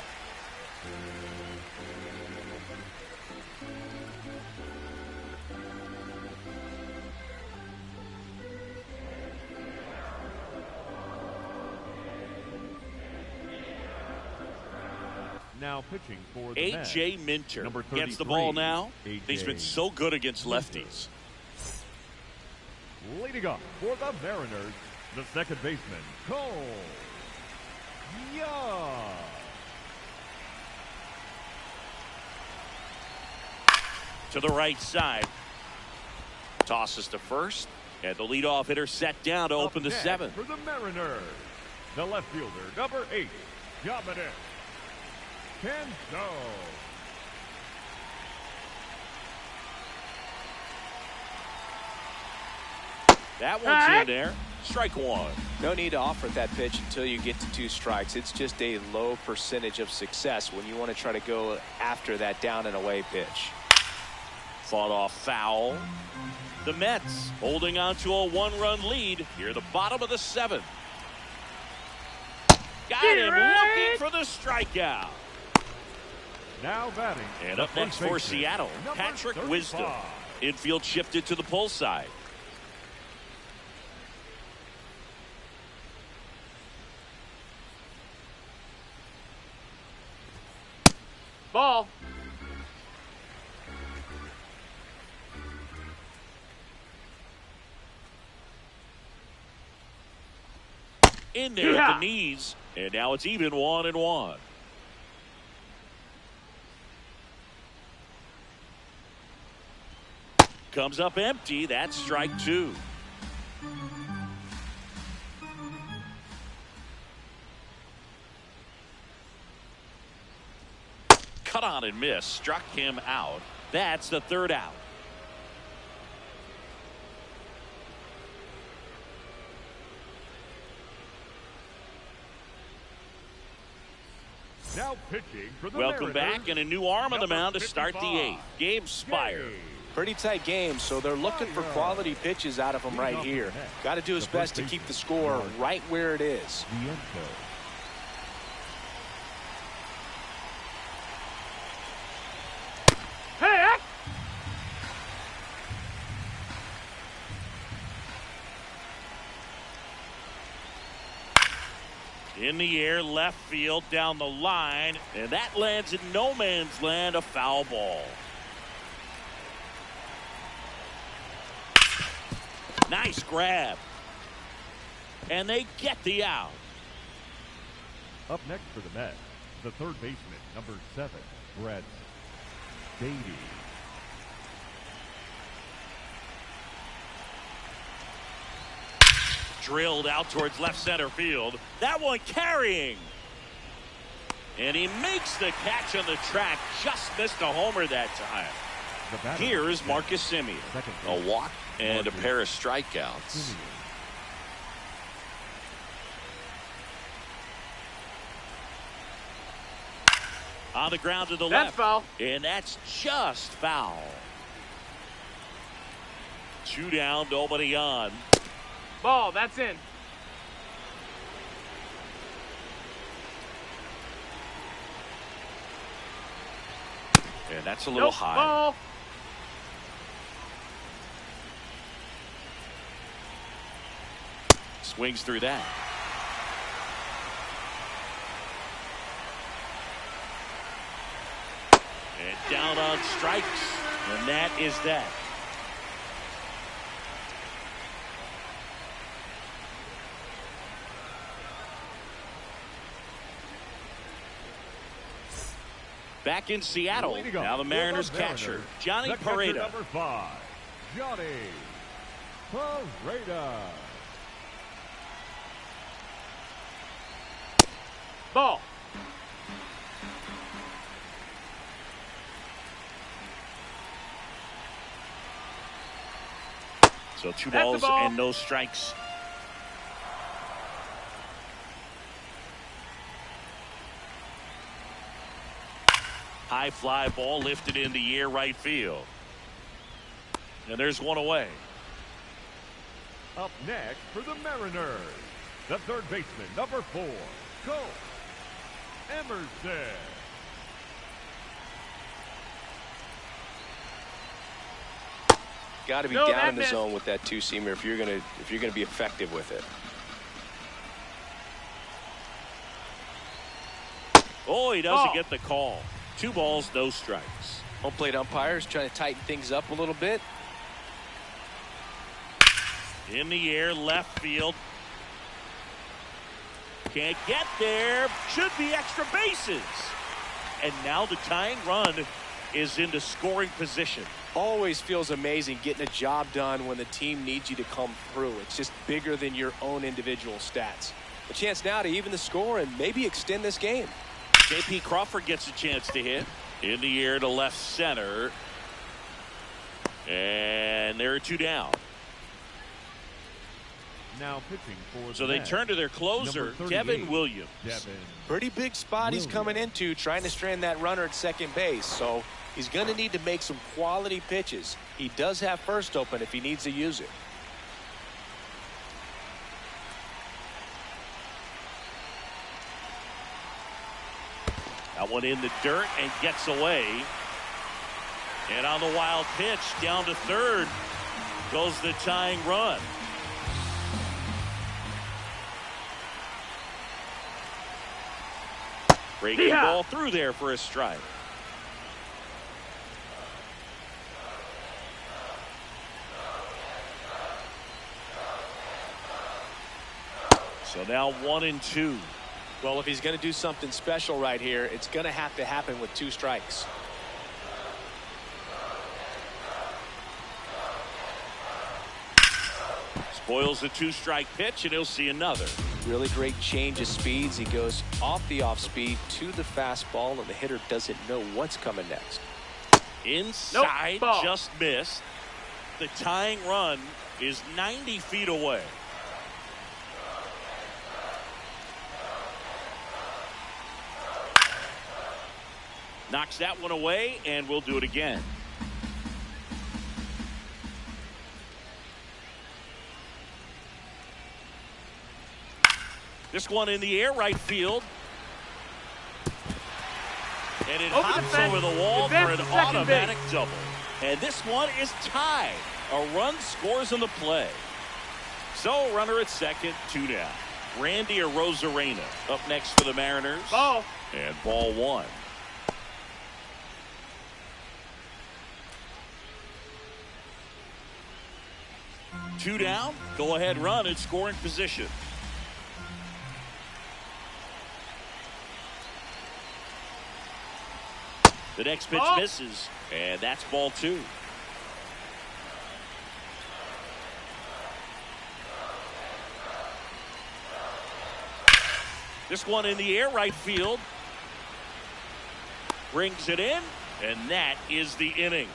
S3: Now pitching for the Mets,
S1: A.J. Minter
S3: number
S1: gets the
S3: 33,
S1: ball now.
S3: A.J.
S1: He's been so good against lefties.
S3: Leading up for the Mariners, the second baseman, Cole Young.
S1: To the right side. Tosses to first. And the leadoff hitter set down to open the
S3: Up next
S1: 7th.
S3: for the Mariners, the left fielder, number 8, Dominic Canso.
S1: That one's in there. Strike one.
S2: No need to offer that pitch until you get to 2 strikes. It's just a low percentage of success when you want to try to go after that down and away pitch.
S1: Fought off foul. The Mets holding on to a 1-run lead here, the bottom of the 7th. Got him looking for the strikeout.
S3: Now batting.
S1: And
S3: the
S1: up next
S3: first
S1: for
S3: baseman,
S1: Seattle,
S3: number
S1: Patrick
S3: 35.
S1: Wisdom. Infield shifted to the pull side.
S4: Ball.
S1: In there at the knees, and now it's even 1-1. Comes up empty. That's strike two. Cut on and miss. Struck him out. That's the third out.
S3: Now pitching for the
S1: Welcome
S3: Mariners,
S1: back, and a new arm on the mound to start the 8th. Gabe Spire.
S2: Pretty tight game, so they're looking for quality pitches out of him right here. Got to do his best to keep the score right where it is.
S4: Hey!
S1: In the air, left field, down the line, and that lands in no man's land, a foul ball. Nice grab. And they get the out.
S3: Up next for the Mets, the third baseman, number 7, Brett Davies.
S1: Drilled out towards left center field. That one carrying. And he makes the catch on the track. Just missed a homer that time. Here is Marcus Semien. A walk and a pair of strikeouts. On the ground to the left.
S4: That's foul.
S1: And that's just foul. 2 down, nobody on.
S4: Ball, that's in.
S1: And that's a little high.
S4: Ball.
S1: Swings through that. And down on strikes. And that is that. Back in Seattle, now the Mariners catcher, Johnny Pareda.
S3: Number 5, Johnny Pareda.
S4: Ball.
S1: So 2
S4: That's
S1: balls
S4: the ball.
S1: and no strikes. High fly ball lifted in the air, right field. And there's one away.
S3: Up next for the Mariners, the third baseman, number 4, Cole Emerson.
S2: Got to be
S4: No,
S2: down
S4: that
S2: in the
S4: missed.
S2: zone with that two-seamer if you're gonna be effective with it.
S1: Oh, he doesn't
S4: Ball.
S1: get the call. 2 balls, no strikes.
S2: Home plate umpires trying to tighten things up a little bit.
S1: In the air, left field. Can't get there. Should be extra bases. And now the tying run is into scoring position.
S2: Always feels amazing getting a job done when the team needs you to come through. It's just bigger than your own individual stats. A chance now to even the score and maybe extend this game.
S1: J.P. Crawford gets a chance to hit. In the air to left center. And there are 2 down.
S3: Now pitching for
S1: So
S3: the
S1: they
S3: Mets,
S1: turn to their closer,
S3: number 38,
S1: Devin Williams.
S3: Devin.
S2: Pretty big spot he's coming into, trying to strand that runner at second base. So he's going to need to make some quality pitches. He does have first open if he needs to use it.
S1: That one in the dirt and gets away. And on the wild pitch, down to third goes the tying run. Breaking ball through there for a strike. So now 1-2.
S2: Well, if he's going to do something special right here, it's going to happen with 2 strikes.
S1: Coils a 2-strike pitch, and he'll see another.
S2: Really great change of speeds. He goes off the off speed to the fastball, and the hitter doesn't know what's coming next.
S1: Inside,
S4: Nope, ball.
S1: just missed. The tying run is 90 feet away. Knocks that one away, and we'll do it again. This one in the air, right field. And it
S4: Over the
S1: hops
S4: fence.
S1: over the wall for
S4: Advance
S1: an
S4: to second
S1: automatic
S4: base.
S1: double. And this one is tied. A run scores on the play. So runner at second, 2 down. Randy Arozarena up next for the Mariners.
S4: Ball.
S1: And ball 1. Two down. Go ahead run in scoring position. The next pitch
S4: Ball.
S1: misses, and that's ball 2. This one in the air, right field. Brings it in, and that is the inning.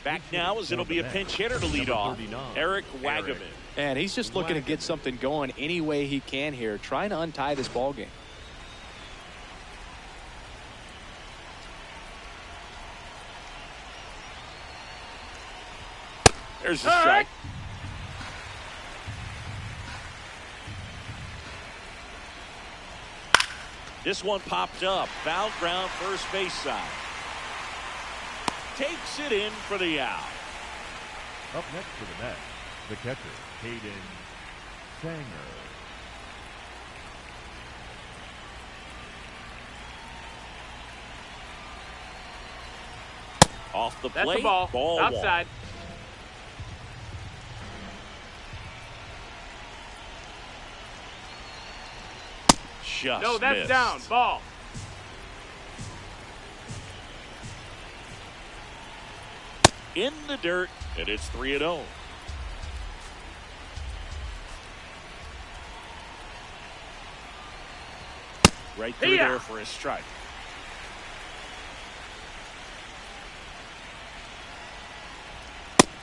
S1: Back now as it'll be a pinch hitter to lead off. Eric Wagaman.
S2: And he's just looking to get something going any way he can here, trying to untie this ball game.
S1: There's the strike. This one popped up. Foul ground, first base side. Takes it in for the out.
S3: Up next for the Mets, the catcher, Hayden Sanger.
S1: Off the
S4: That's
S1: plate.
S4: the ball.
S1: Ball
S4: Outside.
S1: Just
S4: No, that's
S1: missed.
S4: down. Ball.
S1: In the dirt, and it's 3-0. Right through
S4: Here.
S1: there for a strike.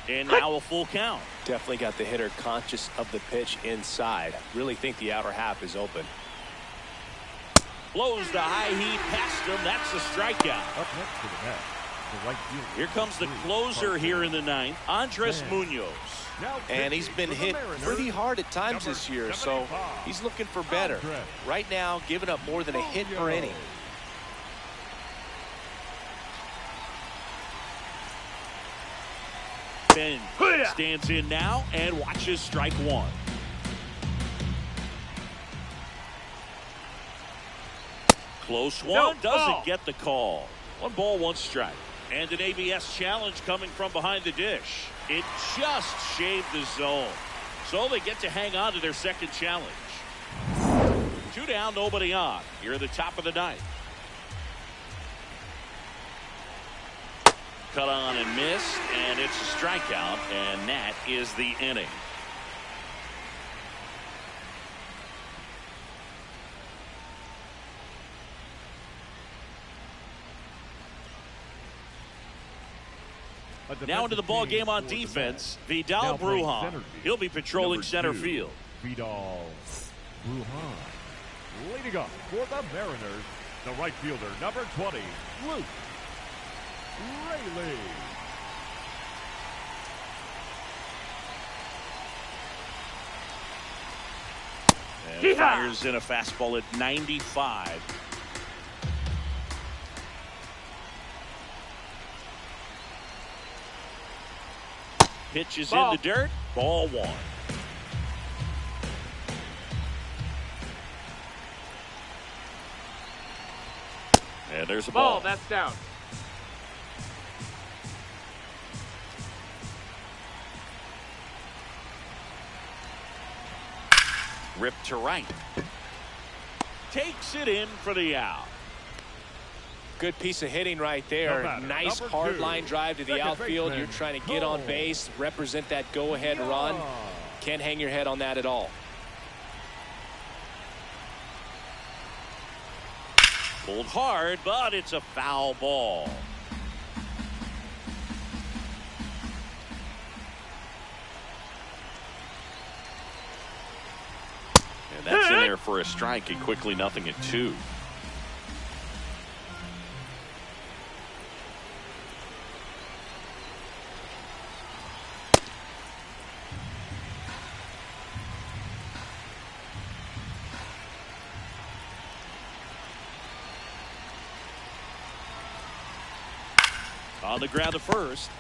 S1: And now a full count.
S2: Definitely got the hitter conscious of the pitch inside. Really think the outer half is open.
S1: Blows the high heat past him. That's a strikeout.
S3: Up next for the Mets, the right fielder.
S1: Here comes the closer here in the ninth, Andres Munoz.
S3: Now
S2: And he's been
S3: pitching for
S2: hit
S3: the Mariners,
S2: pretty hard at times
S3: number
S2: this year, so
S3: 75,
S2: he's looking for better.
S3: Andres.
S2: Right now, giving up more than a hit per inning.
S1: Ben stands in now and watches strike one. Close one, doesn't get the call. 1 ball, 1 strike. And an ABS challenge coming from behind the dish. It just shaved the zone. So they get to hang on to their second challenge. 2 down, nobody on. Here at the top of the ninth. Cut on and missed, and it's a strikeout, and that is the inning. Now into the ball game on defense, Vidal Brujan. He'll be patrolling center field.
S3: Vidal Brujan. Leading up for the Mariners, the right fielder, number 20, Luke Rayleigh.
S1: And fires in a fastball at 95. Pitch is in the dirt. Ball 1. And there's a ball.
S4: That's down.
S1: Ripped to right. Takes it in for the out.
S2: Good piece of hitting right there. Nice hard line drive to the outfield. You're trying to get on base, represent that go-ahead run. Can't hang your head on that at all.
S1: Pulled hard, but it's a foul ball. And that's in there for a strike, and quickly nothing at 2. On the ground to first.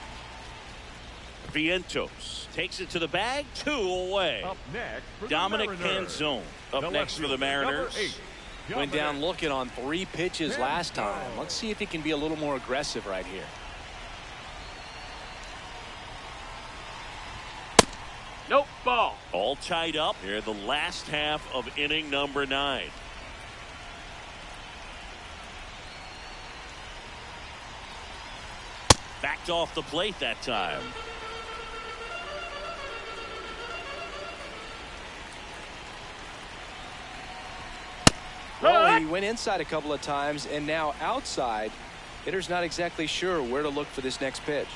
S1: Vientos takes it to the bag. 2 away.
S3: Up next for
S1: Dominic
S3: the Mariners.
S1: Canzone up next for the Mariners.
S2: Went down looking on 3 pitches last time. Let's see if he can be a little more aggressive right here.
S4: Nope, ball.
S1: All tied up here, the last half of inning number 9. Backed off the plate that time.
S2: Well, he went inside a couple of times and now outside. Hitter's not exactly sure where to look for this next pitch.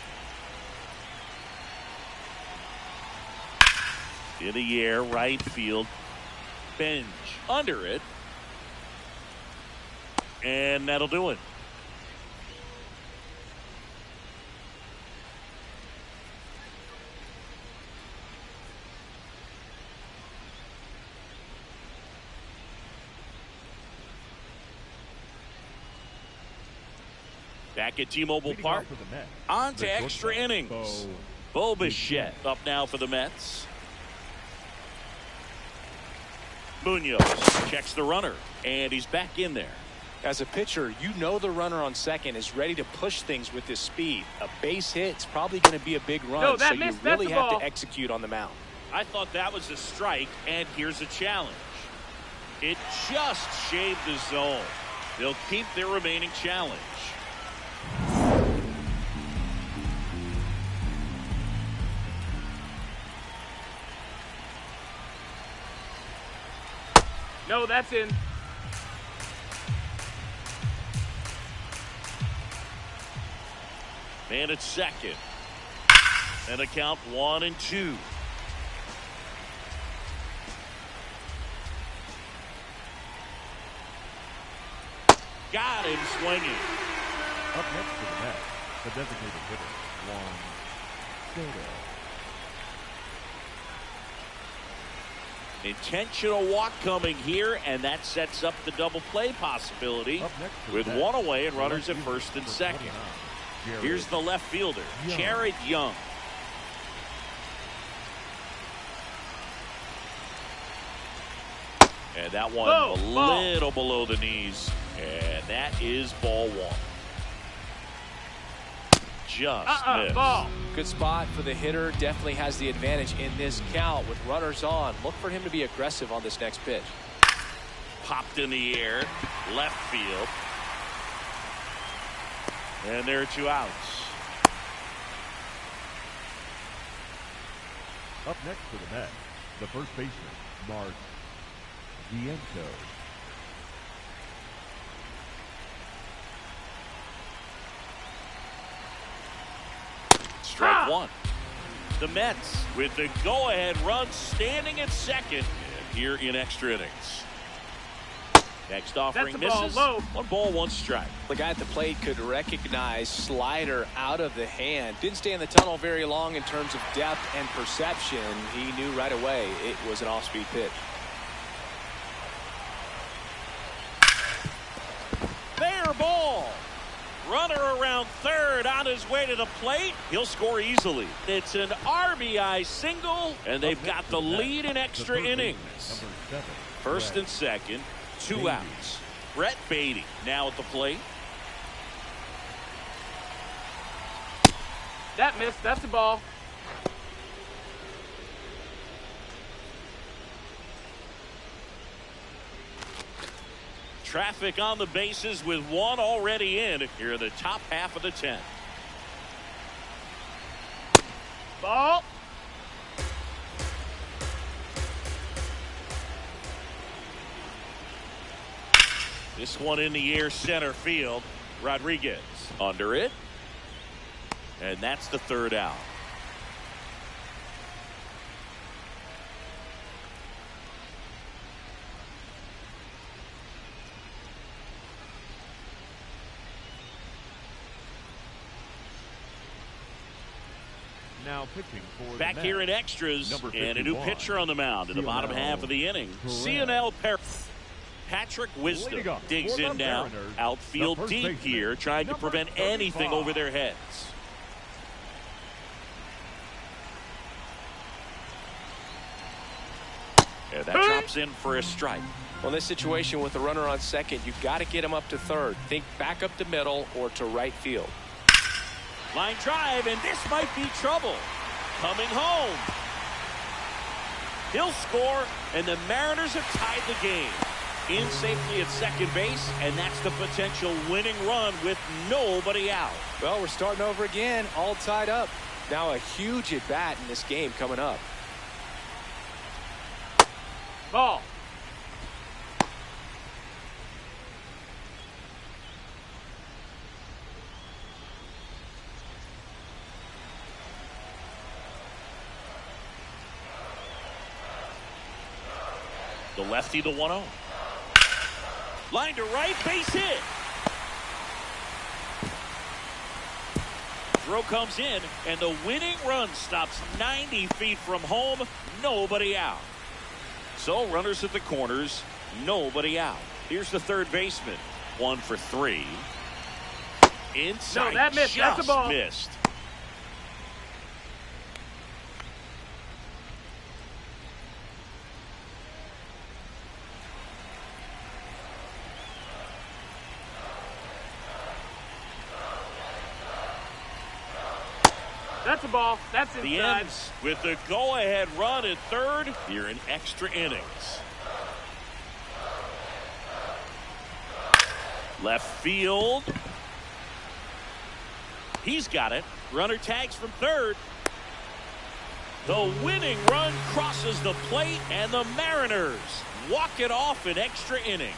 S1: In the air, right field. Bench under it. And that'll do it. Back at T-Mobile Park, on to extra innings. Bo Bichette up now for the Mets. Munoz checks the runner, and he's back in there.
S2: As a pitcher, you know the runner on second is ready to push things with his speed. A base hit's probably going to be a big run, so you really have to execute on the mound.
S1: I thought that was a strike, and here's a challenge. It just shaved the zone. They'll keep their remaining challenge.
S4: No, that's in.
S1: Man at second. And a count 1-2. Got him swinging.
S3: Up next to the net, the designated hitter, Juan Soto.
S1: Intentional walk coming here, and that sets up the double play possibility with 1 away and runners at first and second. Here's the left fielder, Jared Young. And that one a little below the knees, and that is ball 1. Just missed.
S4: Ball.
S2: Good spot for the hitter. Definitely has the advantage in this count with runners on. Look for him to be aggressive on this next pitch.
S1: Popped in the air, left field. And there are 2 outs.
S3: Up next to the net, the first baseman, Mark Vientos.
S1: Strike 1. The Mets with the go-ahead run standing at second here in extra innings. Next offering misses. 1 ball, 1 strike.
S2: The guy at the plate could recognize slider out of the hand. Didn't stay in the tunnel very long in terms of depth and perception. He knew right away it was an off-speed pitch.
S1: Fair ball. Runner around third on his way to the plate. He'll score easily. It's an RBI single, and they've got the lead in extra innings. First and second, 2 outs. Brett Beatty now at the plate.
S4: That missed. That's a ball.
S1: traffic on the bases with one already in here in the top half of the 10th.
S4: Ball.
S1: This one in the air, center field. Rodriguez under it. And that's the third out.
S3: Now pitching for
S1: back
S3: the
S1: here
S3: Mets,
S1: in extras
S3: number
S1: and a new
S3: 51,
S1: pitcher on the mound in the bottom half of the inning. Patrick Wisdom digs in now. Outfield deep here, trying to prevent anything over their heads. And that drops in for a strike.
S2: Well, in this situation with a runner on second, you've got to get him up to third. Think back up to middle or to right field.
S1: Line drive, and this might be trouble. Coming home. He'll score, and the Mariners have tied the game. In safely at second base, and that's the potential winning run with nobody out.
S2: Well, we're starting over again, all tied up. Now a huge at-bat in this game coming up.
S4: Ball.
S1: The lefty, the 1-0. Line to right, base hit. Throw comes in, and the winning run stops 90 feet from home. Nobody out. So runners at the corners, nobody out. Here's the third baseman. 1 for 3. Inside,
S4: No, that missed. That's a ball.
S1: Missed.
S4: That's a ball. That's inside.
S1: The ends with the go-ahead run at third here in extra innings. Left field. He's got it. Runner tags from third. The winning run crosses the plate, and the Mariners walk it off in extra innings.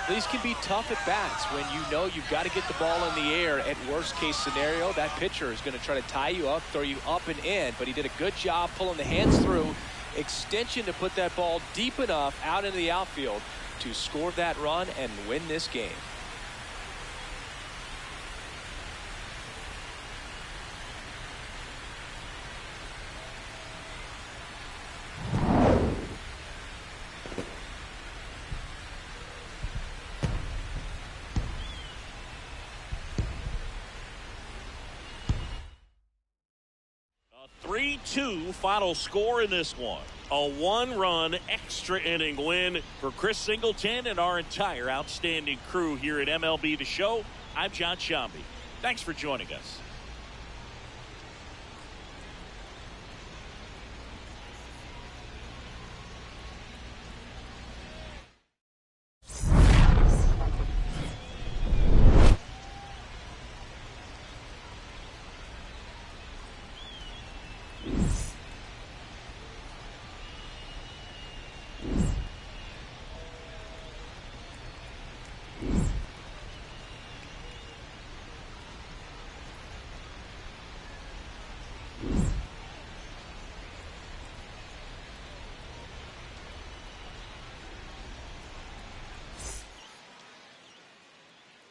S2: These can be tough at bats when you know you've got to get the ball in the air. At worst case scenario, that pitcher is going to try to tie you up, throw you up and in, but he did a good job pulling the hands through. Extension to put that ball deep enough out into the outfield to score that run and win this game.
S1: A 3-2 final score in this one. A one-run extra inning win for Chris Singleton and our entire outstanding crew here at MLB The Show. I'm John Shambi. Thanks for joining us.